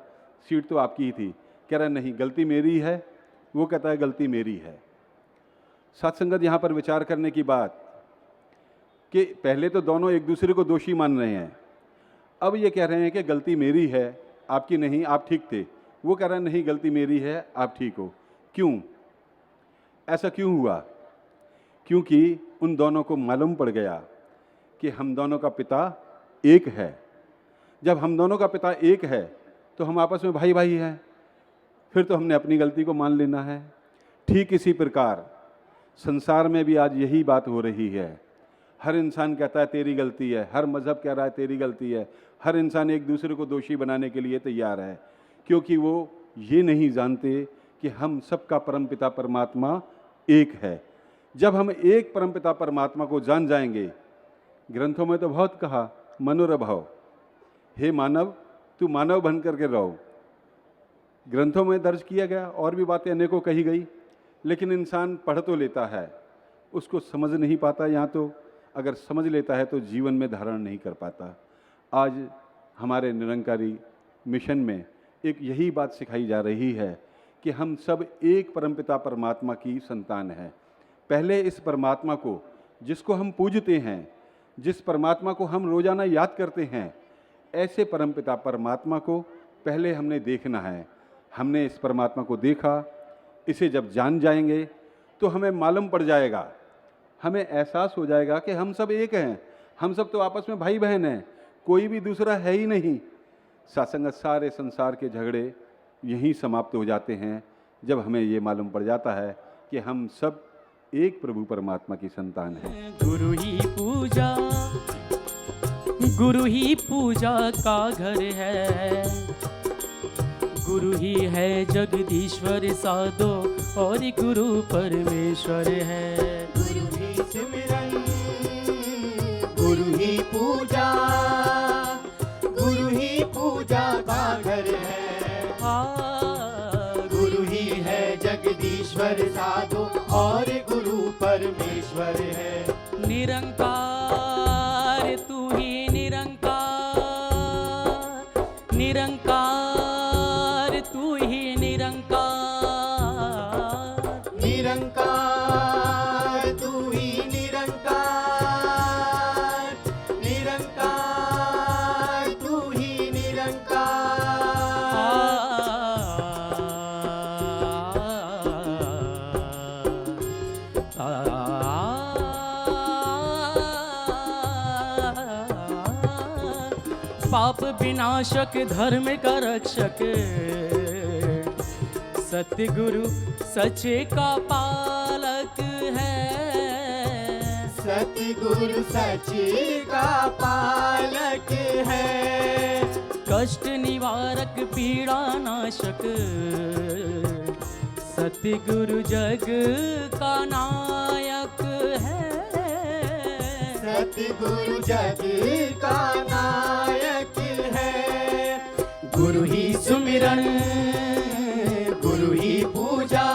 सीट तो आपकी ही थी। कह रहा नहीं गलती मेरी है। वो कहता है गलती मेरी है। सत्संगत यहाँ पर विचार करने की बात कि पहले तो दोनों एक दूसरे को दोषी मान रहे हैं, अब ये कह रहे हैं कि गलती मेरी है, आपकी नहीं, आप ठीक थे। वो कह रहा है नहीं गलती मेरी है, आप ठीक हो। क्यों? ऐसा क्यों हुआ? क्योंकि उन दोनों को मालूम पड़ गया कि हम दोनों का पिता एक है। जब हम दोनों का पिता एक है तो हम आपस में भाई भाई हैं, फिर तो हमने अपनी गलती को मान लेना है। ठीक इसी प्रकार संसार में भी आज यही बात हो रही है। हर इंसान कहता है तेरी गलती है, हर मज़हब कह रहा है तेरी गलती है, हर इंसान एक दूसरे को दोषी बनाने के लिए तैयार है, क्योंकि वो ये नहीं जानते कि हम सबका परमपिता परमात्मा एक है। जब हम एक परमपिता परमात्मा को जान जाएंगे, ग्रंथों में तो बहुत कहा मनोरभव, हे मानव तू मानव बन करके रहो, ग्रंथों में दर्ज किया गया, और भी बातें अनेकों कही गई, लेकिन इंसान पढ़ तो लेता है, उसको समझ नहीं पाता, या तो अगर समझ लेता है तो जीवन में धारण नहीं कर पाता। आज हमारे निरंकारी मिशन में एक यही बात सिखाई जा रही है कि हम सब एक परमपिता परमात्मा की संतान हैं। पहले इस परमात्मा को जिसको हम पूजते हैं, जिस परमात्मा को हम रोज़ाना याद करते हैं, ऐसे परमपिता परमात्मा को पहले हमने देखना है। हमने इस परमात्मा को देखा, इसे जब जान जाएंगे तो हमें मालूम पड़ जाएगा, हमें एहसास हो जाएगा कि हम सब एक हैं, हम सब तो आपस में भाई बहन हैं, कोई भी दूसरा है ही नहीं। सत्संगत सारे संसार के झगड़े यहीं समाप्त हो जाते हैं जब हमें ये मालूम पड़ जाता है कि हम सब एक प्रभु परमात्मा की संतान हैं। गुरु ही पूजा का घर है, गुरु ही है जगदीश्वर साधो और गुरु परमेश्वर है। गुरु ही सिमरन, गुरु ही पूजा, गुरु ही पूजा का घर है। गुरु ही है जगदीश्वर साधो और गुरु परमेश्वर है। निरंकार तू ही निरंकार, निरंकार तू ही निरंकार, निरंकार तू ही निरंकार, निरंकार तू ही निरंकार। पाप विनाशक धर्म का रक्षक, सत्य गुरु सचे का पालक है। सत्य गुरु सचे का पालक है। कष्ट निवारक पीड़ा नाशक, सत्य गुरु जग का नायक है। सत्य गुरु जग का नायक है। गुरु ही सुमिरन, गुरु ही पूजा,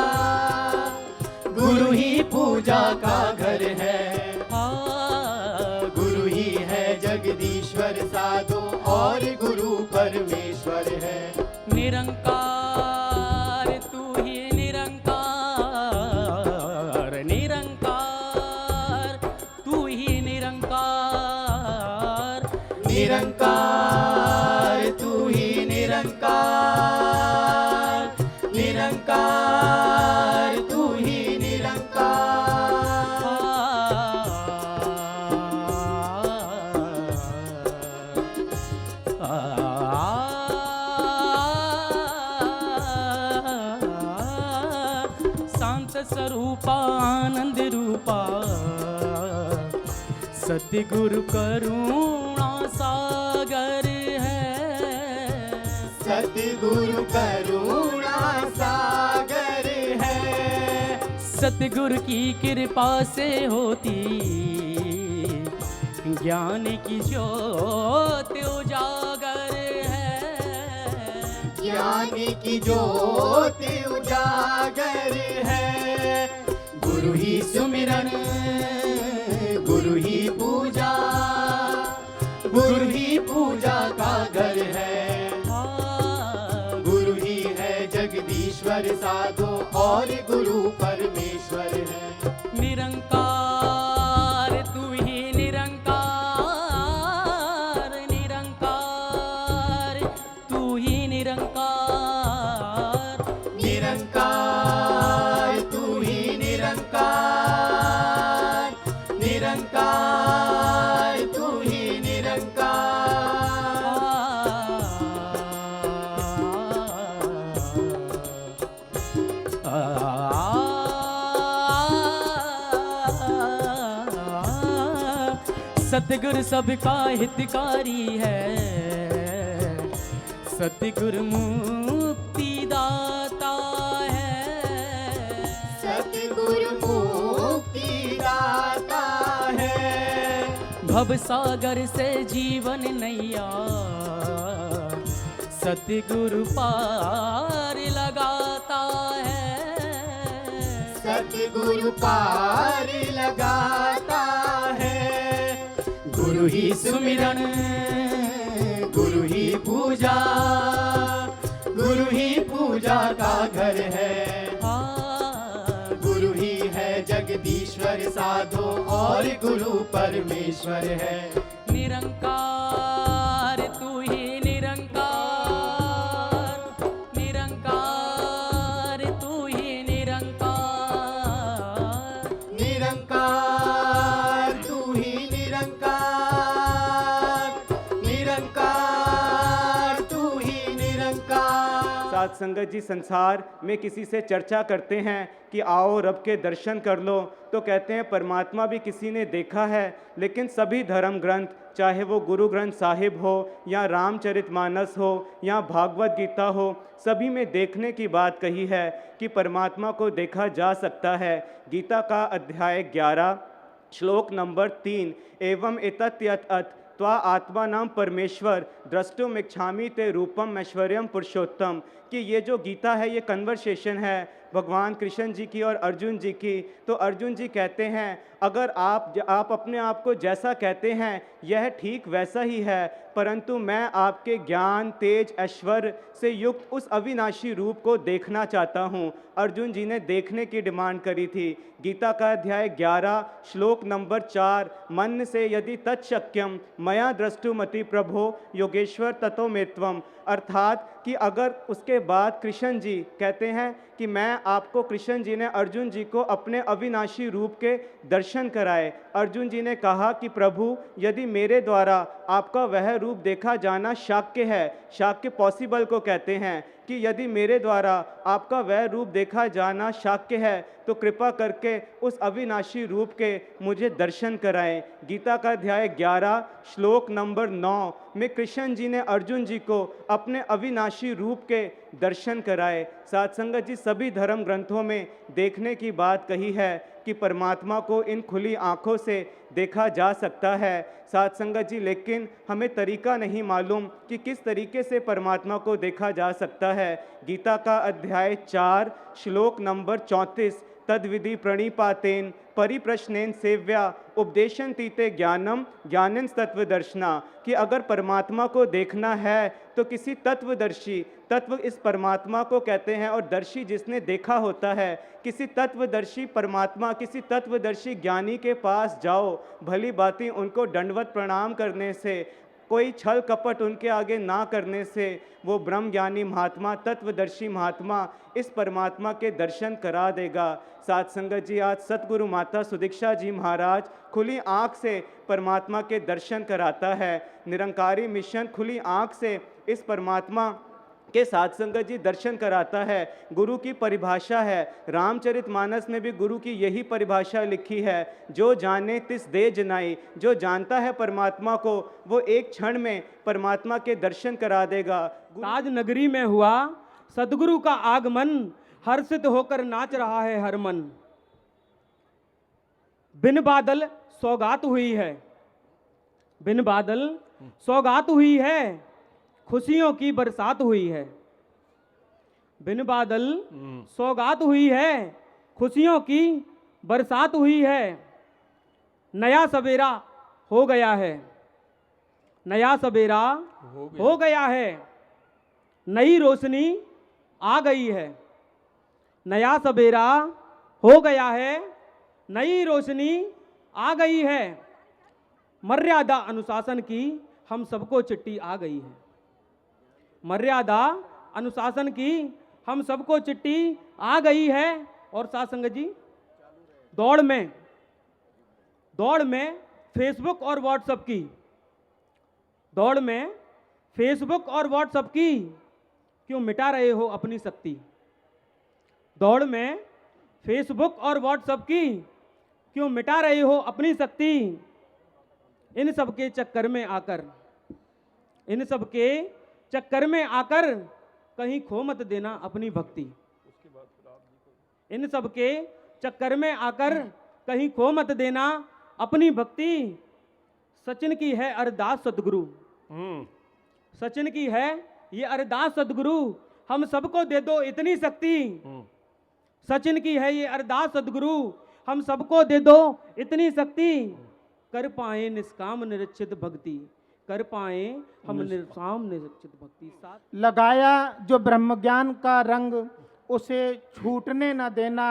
गुरु ही पूजा का घर है। गुरु ही है जगदीश्वर साधो और गुरु परमेश्वर है। निरंकार तू ही निरंकार, निरंकार तू ही निरंकार, निरंकार स्वरूपा आनंद रूपा सतगुरु करुणा सागर है। सतगुरु करुणा सागर है। सतगुरु की कृपा से होती ज्ञान की ज्योत उजागर है। ज्ञान की ज्योत उजागर है। गुरु ही सुमिरन गुरु ही पूजा, गुरु ही पूजा का घर है। गुरु ही है जगदीश्वर साधो और गुरु परमेश्वर है। निरंकार तू ही निरंकार, निरंकार तू ही निरंकार। निरंकार तू ही निरंकार, निरंकार तू ही सतगुरु सबका हितकारी है। सतगुरु मुक्ति दाता है। सतगुरु मुक्ति दाता है। भव सागर से जीवन नैया सतगुरु पार लगाता है। सतगुरु पार लगाता है। गुरु ही सुमिरन गुरु ही पूजा, गुरु ही पूजा का घर है। गुरु ही है जगदीश्वर साधो और गुरु परमेश्वर है। निरंकार तू ही निरंकार, निरंकार तू ही निरंकार। निरंकार तू ही निरंकार, निरंकार तू ही निरंकार। साथ संगत जी, संसार में किसी से चर्चा करते हैं कि आओ रब के दर्शन कर लो, तो कहते हैं परमात्मा भी किसी ने देखा है, लेकिन सभी धर्म ग्रंथ, चाहे वो गुरु ग्रंथ साहिब हो या रामचरितमानस हो या भागवत गीता हो, सभी में देखने की बात कही है कि परमात्मा को देखा जा सकता है। गीता का अध्याय 11 श्लोक नंबर 3, एवं एतत्यत त्वा आत्मा नाम परमेश्वर द्रष्टुमिच्छामि ते रूपम ऐश्वर्यम पुरुषोत्तम, कि ये जो गीता है ये कन्वर्सेशन है भगवान कृष्ण जी की और अर्जुन जी की। तो अर्जुन जी कहते हैं अगर आप अपने आप को जैसा कहते हैं यह ठीक वैसा ही है, परंतु मैं आपके ज्ञान तेज ऐश्वर्य से युक्त उस अविनाशी रूप को देखना चाहता हूँ। अर्जुन जी ने देखने की डिमांड करी थी। गीता का अध्याय 11 श्लोक नंबर 4, मन से यदि तत्शक्यम मया द्रष्टुमति प्रभो योगेश्वर ततो मे त्वम, अर्थात कि अगर उसके बाद कृष्ण जी कहते हैं कि मैं आपको, कृष्ण जी ने अर्जुन जी को अपने अविनाशी रूप के दर्शन कराए। अर्जुन जी ने कहा कि प्रभु यदि मेरे द्वारा आपका वह रूप देखा जाना शाक्य है, शाक्य पॉसिबल को कहते हैं, कि यदि मेरे द्वारा आपका वह रूप देखा जाना शाक्य है तो कृपा करके उस अविनाशी रूप के मुझे दर्शन कराएं। गीता का अध्याय 11 श्लोक नंबर 9 में कृष्ण जी ने अर्जुन जी को अपने अविनाशी रूप के दर्शन कराए। साथ संगत जी, सभी धर्म ग्रंथों में देखने की बात कही है कि परमात्मा को इन खुली आँखों से देखा जा सकता है। साथ संगत जी, लेकिन हमें तरीका नहीं मालूम कि किस तरीके से परमात्मा को देखा जा सकता है। गीता का अध्याय 4 श्लोक नंबर 34, तद्विधि प्रणिपातेन परिप्रश्नेन सेव्या उपदेशन तीते ज्ञानम ज्ञानन तत्वदर्शना, कि अगर परमात्मा को देखना है तो किसी तत्वदर्शी, तत्व इस परमात्मा को कहते हैं और दर्शी जिसने देखा होता है, किसी तत्वदर्शी परमात्मा, किसी तत्वदर्शी ज्ञानी के पास जाओ। भली बातें उनको दंडवत प्रणाम करने से, कोई छल कपट उनके आगे ना करने से वो ब्रह्म ज्ञानी महात्मा, तत्वदर्शी महात्मा इस परमात्मा के दर्शन करा देगा। साथ संगत जी, आज सतगुरु माता सुदीक्षा जी महाराज खुली आँख से परमात्मा के दर्शन कराता है। निरंकारी मिशन खुली आँख से इस परमात्मा के साथ संगत जी दर्शन कराता है। गुरु की परिभाषा है, रामचरितमानस में भी गुरु की यही परिभाषा लिखी है, जो जाने तिस दे जनाई। जो जानता है परमात्मा को वो एक क्षण में परमात्मा के दर्शन करा देगा। ताज नगरी में हुआ सदगुरु का आगमन, हर्षित होकर नाच रहा है हर मन। बिन बादल सौगात हुई है, बिन बादल सौगात हुई है, खुशियों की बरसात हुई है। बिन बादल सौगात हुई है, खुशियों की बरसात हुई है। नया सवेरा हो गया है, नया सवेरा हो गया है, नई रोशनी आ गई है। नया सवेरा हो गया है, नई रोशनी आ गई है। मर्यादा अनुशासन की हम सबको चिट्ठी आ गई है। मर्यादा अनुशासन की हम सबको चिट्ठी आ गई है। और साथ संगत जी, दौड़ में फेसबुक और व्हाट्सएप की, दौड़ में फेसबुक और व्हाट्सएप की क्यों मिटा रहे हो अपनी शक्ति। दौड़ में फेसबुक और व्हाट्सएप की क्यों मिटा रहे हो अपनी शक्ति। इन सब के चक्कर में आकर, इन सब के चक्कर में आकर कहीं खो मत देना अपनी भक्ति। इन सब के चक्कर में आकर कहीं खो मत देना अपनी भक्ति। सचिन की है अरदास सदगुरु, सचिन की है ये अरदास सदगुरु, हम सबको दे दो इतनी शक्ति। सचिन की है ये अरदास सदगुरु, हम सबको दे दो इतनी शक्ति। कर पाए निष्काम निरीक्षित भक्ति, कर पाए हम निष्काम निरीक्षित भक्ति। साथ लगाया जो ब्रह्म ज्ञान का रंग, उसे छूटने न देना।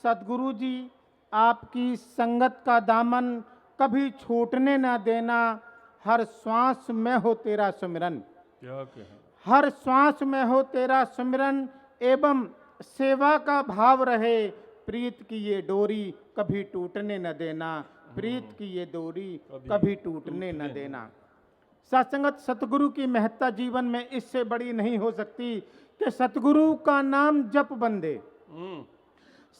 सदगुरु जी आपकी संगत का दामन कभी छूटने न देना। हर श्वास में हो तेरा सुमिरन, हर श्वास में हो तेरा सुमिरन, एवं सेवा का भाव रहे। प्रीत की ये डोरी कभी टूटने न देना, प्रीत की ये डोरी कभी टूटने न देना। सत्संगत, सतगुरु की महत्ता जीवन में इससे बड़ी नहीं हो सकती कि सतगुरु का नाम जप बंदे,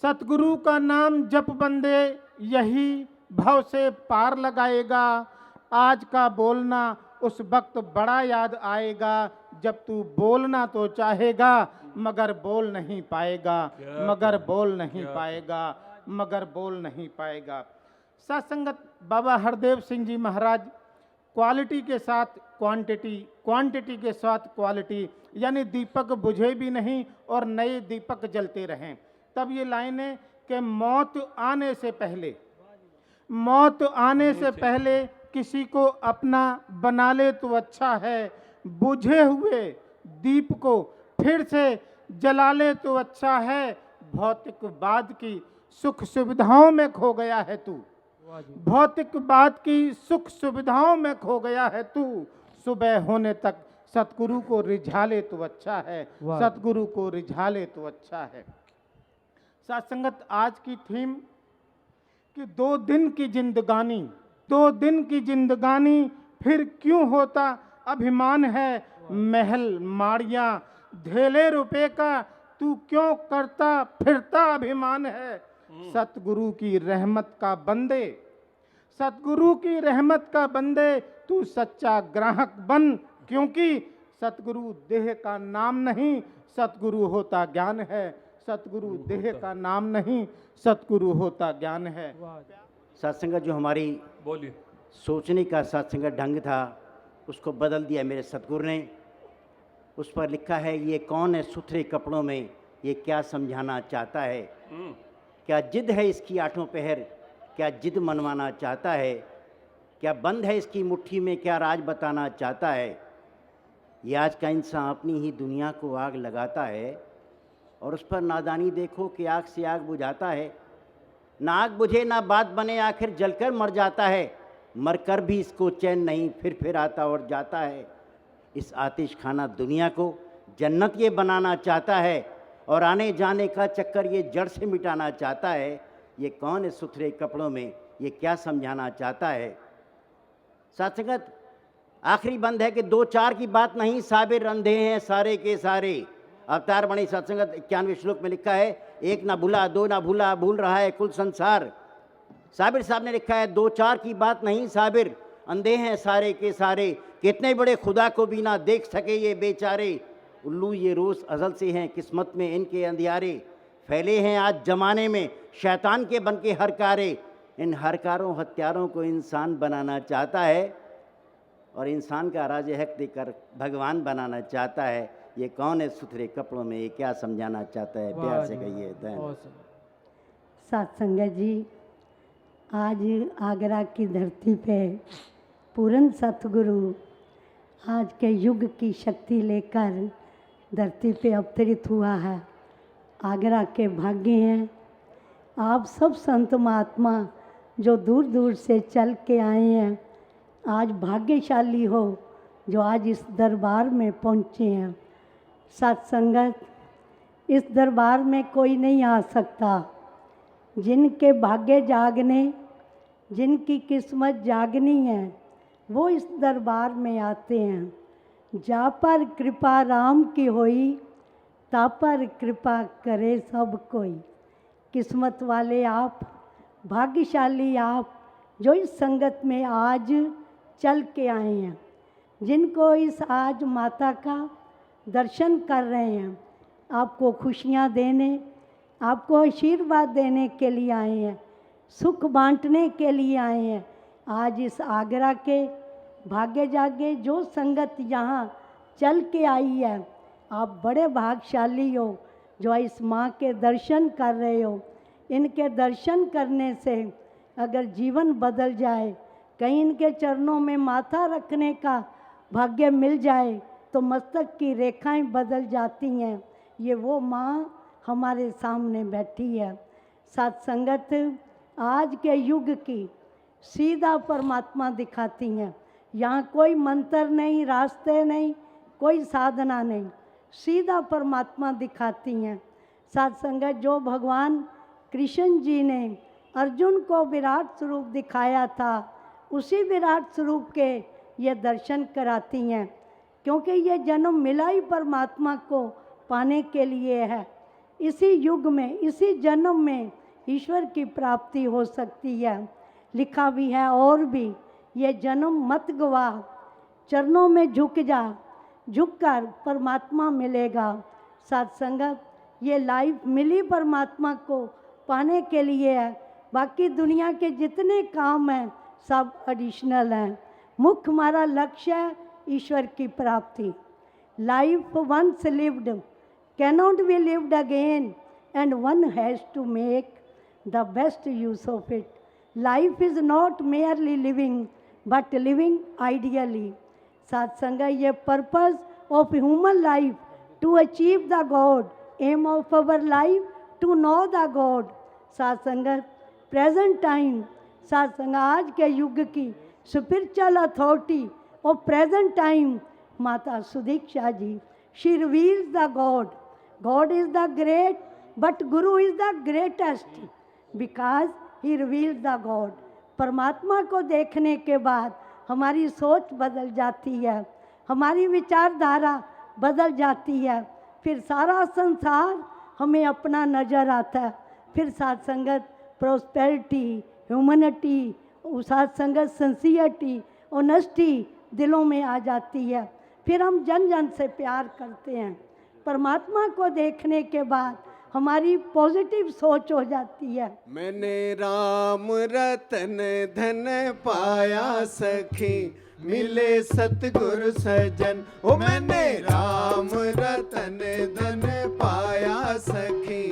सतगुरु का नाम जप बंदे, यही भव से पार लगाएगा। आज का बोलना उस वक्त बड़ा याद आएगा, जब तू बोलना तो चाहेगा मगर बोल नहीं पाएगा, मगर बोल नहीं पाएगा, मगर बोल नहीं पाएगा। सत्संगत, बाबा हरदेव सिंह जी महाराज क्वालिटी के साथ क्वांटिटी, क्वांटिटी के साथ क्वालिटी, यानी दीपक बुझे भी नहीं और नए दीपक जलते रहें। तब ये लाइनें कि मौत आने से पहले, मौत आने से पहले किसी को अपना बना ले तो अच्छा है, बुझे हुए दीप को फिर से जला ले तो अच्छा है। भौतिकवाद की सुख सुविधाओं में खो गया है तू, भौतिकवाद की सुख सुविधाओं में खो गया है तू। सुबह होने तक सतगुरु को रिझा ले तो अच्छा है, सतगुरु को रिझा ले तो अच्छा है। सत्संगत, आज की थीम कि 2 दिन की जिंदगानी, 2 दिन की जिंदगानी, फिर क्यों होता अभिमान है। महल माड़ियाँ धेले रुपए का, तू क्यों करता फिरता अभिमान है। सतगुरु की रहमत का बंदे, सतगुरु की रहमत का बंदे, तू सच्चा ग्राहक बन, क्योंकि सतगुरु देह का नाम नहीं, सतगुरु होता ज्ञान है। सतगुरु देह का नाम नहीं, सतगुरु होता ज्ञान है। सत्संग जो हमारी बोलिए सोचने का सत्संग ढंग था, उसको बदल दिया मेरे सतगुरु ने। उस पर लिखा है, ये कौन है सुथरे कपड़ों में, ये क्या समझाना चाहता है। क्या जिद है इसकी 8 पहर, क्या जिद मनवाना चाहता है। क्या बंद है इसकी मुट्ठी में, क्या राज बताना चाहता है। ये आज का इंसान अपनी ही दुनिया को आग लगाता है और उस पर नादानी देखो कि आग से आग बुझाता है। ना आग बुझे ना बात बने, आखिर जलकर मर जाता है। मरकर भी इसको चैन नहीं, फिर आता और जाता है। इस आतिश खाना दुनिया को जन्नत ये बनाना चाहता है और आने जाने का चक्कर ये जड़ से मिटाना चाहता है। ये कौन है सुथरे कपड़ों में, ये क्या समझाना चाहता है। सत्संगत, आखिरी बंद है कि 2-4 की बात नहीं, साबिर अंधे हैं सारे के सारे। अवतार बणी सत्संगत 91 श्लोक में लिखा है, एक ना भूला, दो ना भूला, भूल रहा है कुल संसार। साबिर साहब ने लिखा है 2-4 की बात नहीं, साबिर अंधे हैं सारे के सारे। कितने बड़े खुदा को भी ना देख सके ये बेचारे। उल्लू ये रोज़ अज़ल से हैं, किस्मत में इनके अंधियारे। फैले हैं आज जमाने में शैतान के बन के हरकारे। इन हरकारों हत्यारों को इंसान बनाना चाहता है और इंसान का राज हक देकर भगवान बनाना चाहता है। ये कौन है सुथरे कपड़ों में, ये क्या समझाना चाहता है, प्यार से कहिए। सत्संगत जी, आज आगरा की धरती पे पूर्ण सतगुरु आज के युग की शक्ति लेकर धरती पे अवतरित हुआ है। आगरा के भाग्य हैं आप सब संत महात्मा जो दूर दूर से चल के आए हैं। आज भाग्यशाली हो जो आज इस दरबार में पहुँचे हैं। सत्संगत, इस दरबार में कोई नहीं आ सकता। जिनके भाग्य जागने, जिनकी किस्मत जागनी है, वो इस दरबार में आते हैं। जा पर कृपा राम की होई, ता पर कृपा करे सब कोई। किस्मत वाले आप, भाग्यशाली आप जो इस संगत में आज चल के आए हैं, जिनको इस आज माता का दर्शन कर रहे हैं। आपको खुशियाँ देने, आपको आशीर्वाद देने के लिए आए हैं, सुख बांटने के लिए आए हैं। आज इस आगरा के भाग्य जागे जो संगत यहाँ चल के आई है, आप बड़े भाग्यशाली हो जो इस माँ के दर्शन कर रहे हो। इनके दर्शन करने से अगर जीवन बदल जाए, कहीं इनके चरणों में माथा रखने का भाग्य मिल जाए तो मस्तक की रेखाएं बदल जाती हैं। ये वो माँ हमारे सामने बैठी है। सत्संगत आज के युग की सीधा परमात्मा दिखाती हैं। यहाँ कोई मंत्र नहीं, रास्ते नहीं, कोई साधना नहीं, सीधा परमात्मा दिखाती हैं। सत्संगत, जो भगवान कृष्ण जी ने अर्जुन को विराट स्वरूप दिखाया था, उसी विराट स्वरूप के ये दर्शन कराती हैं। क्योंकि ये जन्म मिला ही परमात्मा को पाने के लिए है। इसी युग में, इसी जन्म में ईश्वर की प्राप्ति हो सकती है। लिखा भी है और भी, ये जन्म मत गवा, चरणों में झुक जा, झुककर परमात्मा मिलेगा। सत्संगत, ये लाइफ मिली परमात्मा को पाने के लिए है। बाकी दुनिया के जितने काम हैं सब एडिशनल हैं। मुख्य हमारा लक्ष्य है ईश्वर की प्राप्ति। Life once lived cannot be lived again and one has to make the best use of it. Life is not merely living but living ideally. सत्संग, ये purpose of human life to achieve the God, aim of our life to know the God. सत्संगत, present time, सत्संग आज के युग की spiritual authority of present time माता Sudiksha ji, she reveals the God. God is the great but Guru is the greatest because he reveals the God. परमात्मा को देखने के बाद हमारी सोच बदल जाती है, हमारी विचारधारा बदल जाती है, फिर सारा संसार हमें अपना नज़र आता है। फिर सत्संगत, प्रोस्पेरिटी, ह्यूमनिटी, सत्संगत, सिंसियरिटी, ऑनेस्टी दिलों में आ जाती है। फिर हम जन जन से प्यार करते हैं। परमात्मा को देखने के बाद हमारी पॉजिटिव सोच हो जाती है। मैंने राम रतन धन पाया सखी, मिले सतगुरु सजन। ओ मैंने राम रतन धन पाया सखी,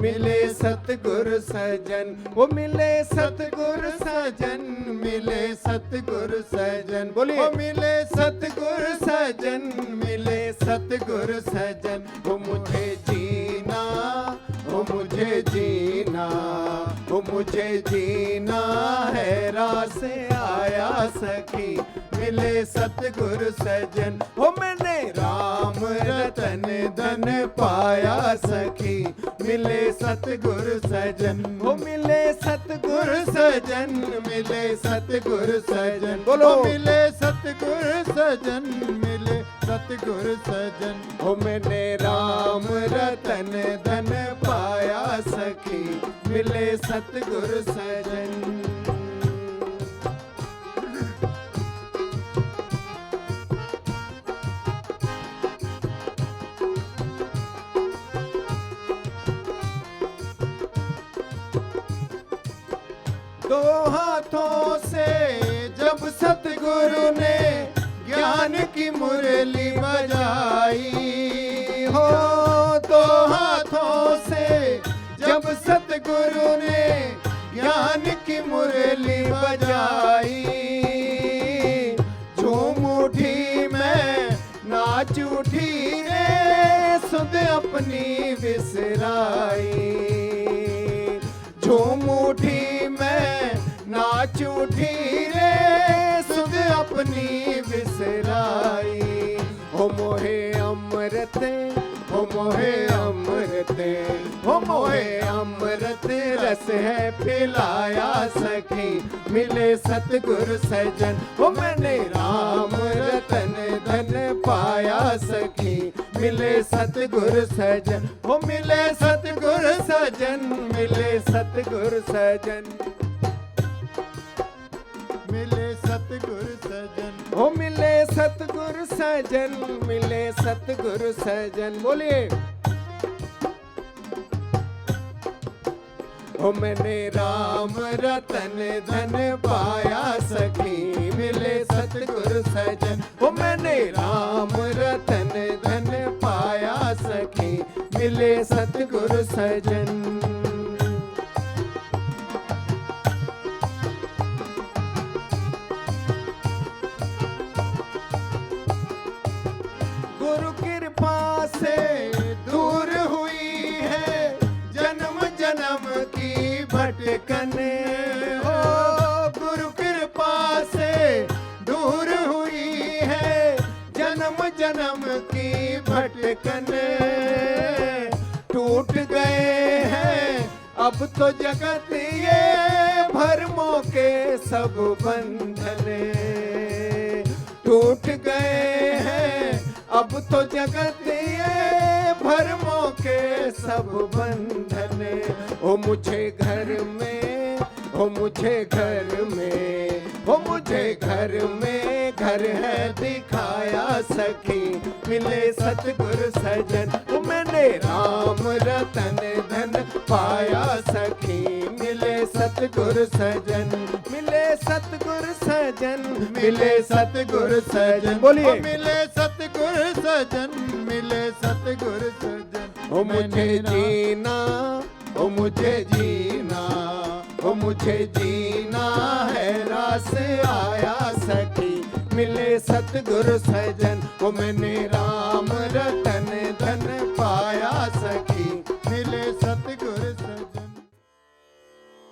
मिले सतगुरु सजन। ओ मिले सतगुरु सजन, मिले सतगुरु सजन। बोलिए, ओ मिले सतगुरु सजन, मिले सतगुरु सजन। ओ मुझे जीना, ओ मुझे जीना, ओ मुझे जीना है रास आया सखी, मिले सतगुरु सजन। ओ मैंने राम रतन धन पाया सखी, मिले सतगुरु सजन, वो मिले सतगुरु सजन, मिले सतगुरु सजन, बोलो मिले सतगुरु सजन, मिले सतगुरु सजन, ओ मैंने राम रतन धन पाया सखी, मिले सतगुरु सजन। दो हाथों से जब सतगुरु ने ज्ञान की मुरली बजाई हो, दो हाथों से जब सतगुरु ने ज्ञान की मुरली बजाई, झूम उठी मैं नाच उठी रे सुध अपनी विसराई, झूम उठी मैं नाच उठी रे सुध अपनी विसराई, हो मोहे अमृत, हो मोहे अमृत, हो मोहे अमृत रस है पिलाया सखी, मिले सतगुरु सजन, हो मैंने राम रतन धन पाया सखी, मिले सतगुरु सजन, हो मिले सतगुरु सजन, मिले सतगुरु सजन, मिले सतगुरु सजन, हो मिले सतगुरु सजन, मिले सतगुरु सजन, बोलिए। हो मैंने राम रतन धन पाया सखी, मिले सतगुरु सजन, हो मैंने राम रतन धन पाया सखी, मिले सतगुरु सजन। गुरु कृपा से दूर हुई है जन्म जन्म की भटकन, हो गुरु कृपा से दूर हुई है जन्म जन्म की भटकन, टूट गए हैं अब तो जगत ये भरमों के सब बंधन, टूट गए हैं अब तो जगत ये भरमों के सब बंधन, ओ मुझे घर में, ओ मुझे घर में, ओ मुझे घर में घर है दिखाया सखी, मिले सतगुरु सजन, ओ मैंने राम रतन धन पाया सखी, मिले सतगुरु सजन, मिले सतगुरु सजन, मिले सतगुरु सजन, बोलिए। मिले सतगुरु सजन, मिले सतगुरु सजन, ओ मुझे जीना, ओ मुझे जीना, ओ मुझे जीना है रास आया सखी, मिले सतगुरु सजन, ओ मैंने राम रतन धन पाया सखी, मिले सतगुरु सजन।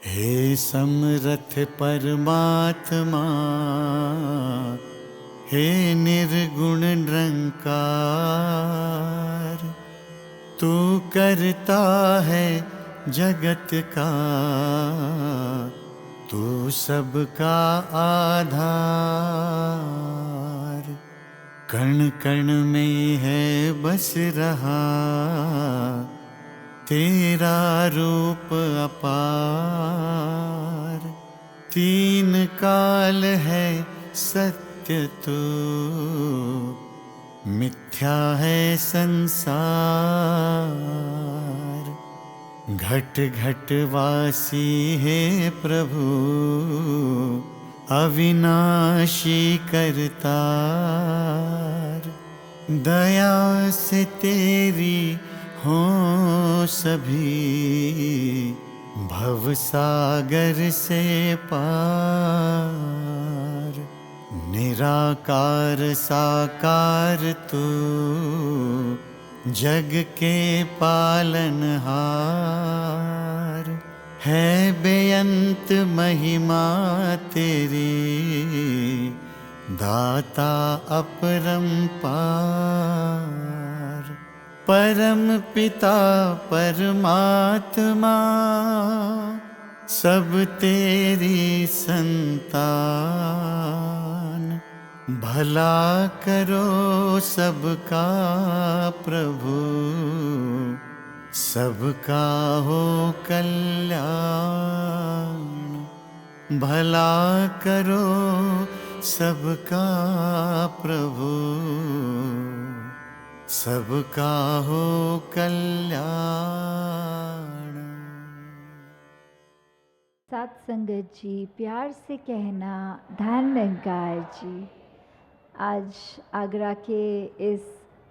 हे समरथ परमात्मा, हे निर्गुण निरंकार, तू करता है जगत का, तू सबका आधार, कण कण में है बस रहा तेरा रूप अपार, तीन काल है सत्य तू, मिथ्या है संसार, घट घट वासी है प्रभु, अविनाशी करतार, दया से तेरी हो सभी भव सागर से पार, निराकार साकार तू जग के पालनहार, है बेअंत महिमा तेरी दाता अपरंपार, परम पिता परमात्मा सब तेरी संतान। भला करो सबका प्रभु, सबका हो कल्याण। भला करो सबका प्रभु, सबका हो कल्याण। सात संगत जी, प्यार से कहना धन निरंकार जी। आज आगरा के इस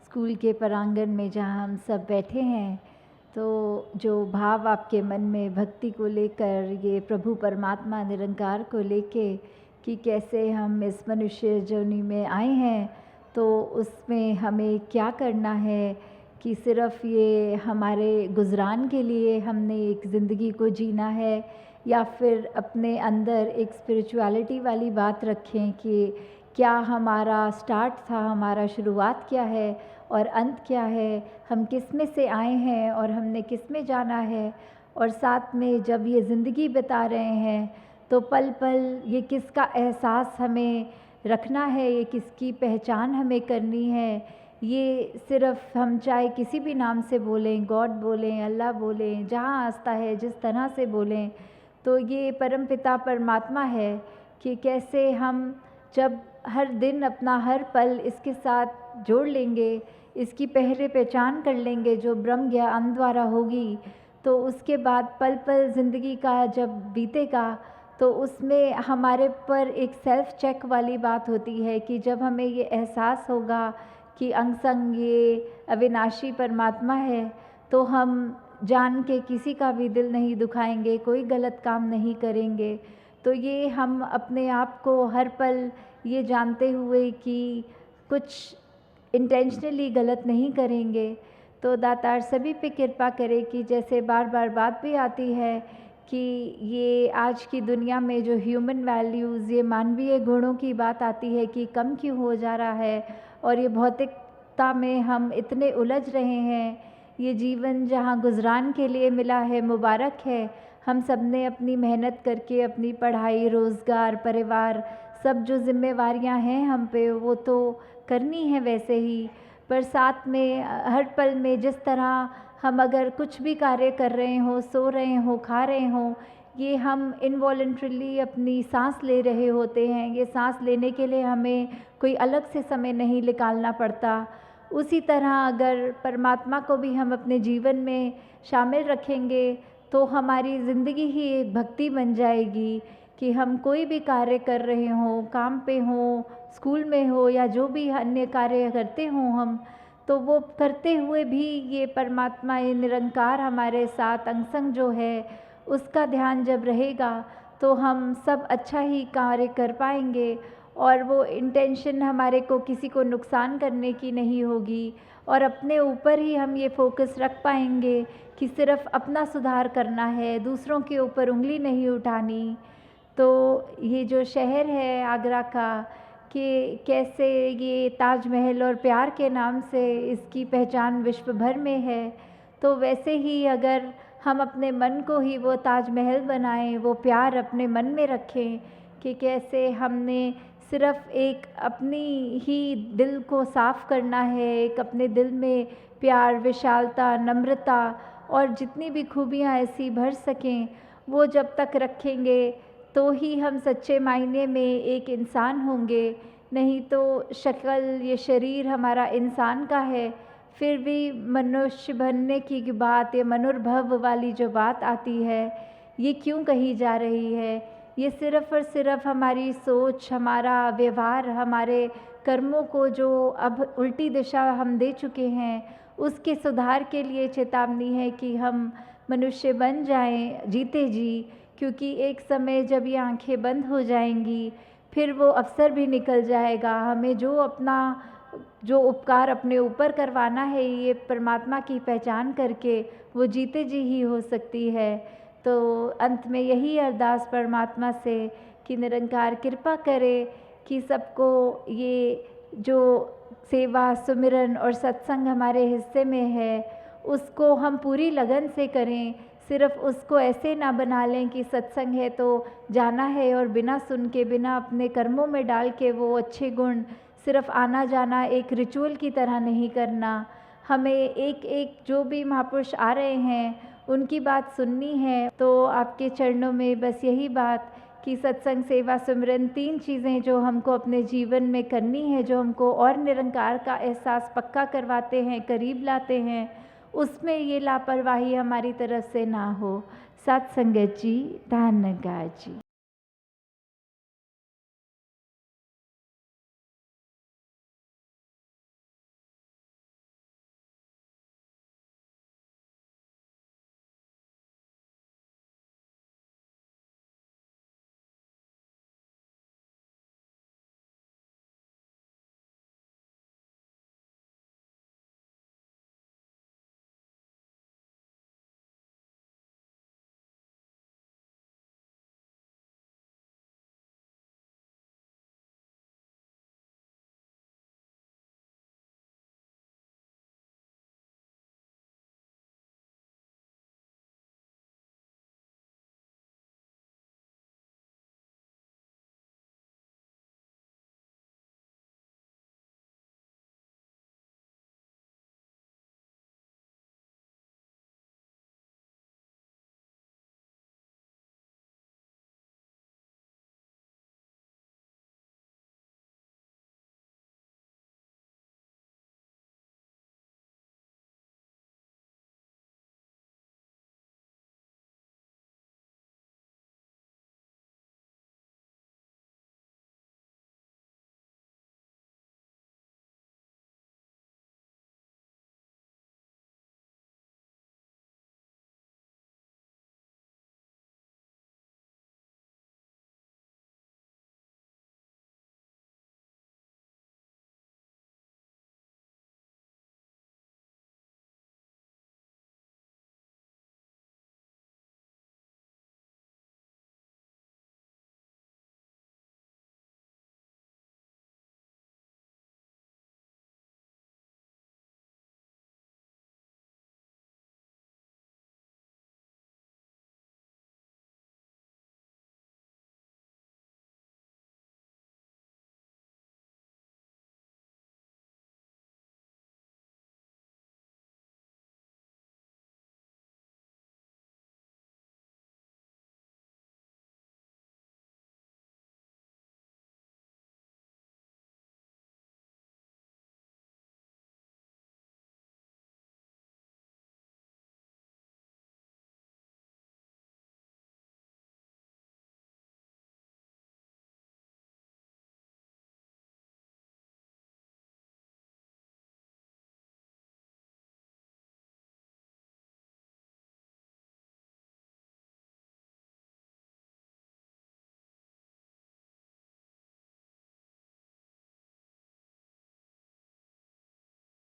स्कूल के प्रांगण में जहाँ हम सब बैठे हैं, तो जो भाव आपके मन में भक्ति को लेकर, ये प्रभु परमात्मा निरंकार को लेके कि कैसे हम इस मनुष्य जोनी में आए हैं, तो उसमें हमें क्या करना है कि सिर्फ़ ये हमारे गुजरान के लिए हमने एक ज़िंदगी को जीना है, या फिर अपने अंदर एक स्पिरिचुअलिटी वाली बात रखें कि क्या हमारा स्टार्ट था, हमारा शुरुआत क्या है और अंत क्या है, हम किस में से आए हैं और हमने किस में जाना है। और साथ में जब ये ज़िंदगी बिता रहे हैं तो पल पल ये किसका एहसास हमें रखना है, ये किसकी पहचान हमें करनी है। ये सिर्फ़ हम चाहे किसी भी नाम से बोलें, गॉड बोलें, अल्लाह बोलें, जहाँ आस्था है जिस तरह से बोलें, तो ये परमपिता परमात्मा है कि कैसे हम जब हर दिन अपना हर पल इसके साथ जोड़ लेंगे, इसकी पहले पहचान कर लेंगे जो ब्रह्म ज्ञान द्वारा होगी, तो उसके बाद पल पल ज़िंदगी का जब बीतेगा तो उसमें हमारे पर एक सेल्फ चेक वाली बात होती है कि जब हमें ये एहसास होगा कि अंग संग ये अविनाशी परमात्मा है, तो हम जान के किसी का भी दिल नहीं दुखाएंगे, कोई गलत काम नहीं करेंगे। तो ये हम अपने आप को हर पल ये जानते हुए कि कुछ इंटेंशनली गलत नहीं करेंगे, तो दातार सभी पे कृपा करे कि जैसे बार बार बात भी आती है कि ये आज की दुनिया में जो ह्यूमन वैल्यूज़, ये मानवीय गुणों की बात आती है कि कम क्यों हो जा रहा है, और ये भौतिकता में हम इतने उलझ रहे हैं। ये जीवन जहाँ गुजरान के लिए मिला है, मुबारक है। हम सब ने अपनी मेहनत करके अपनी पढ़ाई, रोज़गार, परिवार, सब जो जिम्मेवारियां हैं हम पे, वो तो करनी है वैसे ही, पर साथ में हर पल में जिस तरह हम अगर कुछ भी कार्य कर रहे हों, सो रहे हों, खा रहे हों, ये हम इनवॉलंटरीली अपनी सांस ले रहे होते हैं। ये सांस लेने के लिए हमें कोई अलग से समय नहीं निकालना पड़ता। उसी तरह अगर परमात्मा को भी हम अपने जीवन में शामिल रखेंगे तो हमारी ज़िंदगी ही एक भक्ति बन जाएगी कि हम कोई भी कार्य कर रहे हों, काम पे हों, स्कूल में हो, या जो भी अन्य कार्य करते हों हम, तो वो करते हुए भी ये परमात्मा, ये निरंकार हमारे साथ अंग संग जो है, उसका ध्यान जब रहेगा तो हम सब अच्छा ही कार्य कर पाएंगे, और वो इंटेंशन हमारे को किसी को नुकसान करने की नहीं होगी, और अपने ऊपर ही हम ये फोकस रख पाएंगे कि सिर्फ़ अपना सुधार करना है, दूसरों के ऊपर उंगली नहीं उठानी। तो ये जो शहर है आगरा का, कि कैसे ये ताजमहल और प्यार के नाम से इसकी पहचान विश्व भर में है, तो वैसे ही अगर हम अपने मन को ही वो ताजमहल बनाएं, वो प्यार अपने मन में रखें कि कैसे हमने सिर्फ़ एक अपनी ही दिल को साफ़ करना है, एक अपने दिल में प्यार, विशालता, नम्रता और जितनी भी खूबियाँ ऐसी भर सकें, वो जब तक रखेंगे तो ही हम सच्चे मायने में एक इंसान होंगे। नहीं तो शक्ल, ये शरीर हमारा इंसान का है, फिर भी मनुष्य बनने की बात, ये मनुर्भव वाली जो बात आती है, ये क्यों कही जा रही है? ये सिर्फ़ और सिर्फ हमारी सोच, हमारा व्यवहार, हमारे कर्मों को जो अब उल्टी दिशा हम दे चुके हैं, उसके सुधार के लिए चेतावनी है कि हम मनुष्य बन जाएं, जीते जी, क्योंकि एक समय जब ये आंखें बंद हो जाएंगी, फिर वो अवसर भी निकल जाएगा। हमें जो उपकार अपने ऊपर करवाना है, ये परमात्मा की पहचान करके वो जीते जी ही हो सकती है। तो अंत में यही अरदास परमात्मा से कि निरंकार कृपा करे कि सबको ये जो सेवा सुमिरन और सत्संग हमारे हिस्से में है उसको हम पूरी लगन से करें। सिर्फ उसको ऐसे ना बना लें कि सत्संग है तो जाना है और बिना सुन के बिना अपने कर्मों में डाल के वो अच्छे गुण सिर्फ आना जाना एक रिचुअल की तरह नहीं करना। हमें एक एक जो भी महापुरुष आ रहे हैं उनकी बात सुननी है। तो आपके चरणों में बस यही बात कि सत्संग सेवा सुमिरन 3 चीज़ें जो हमको अपने जीवन में करनी है, जो हमको और निरंकार का एहसास पक्का करवाते हैं, करीब लाते हैं, उसमें ये लापरवाही हमारी तरफ से ना हो। सत्संगत जी, धन्यवाद जी।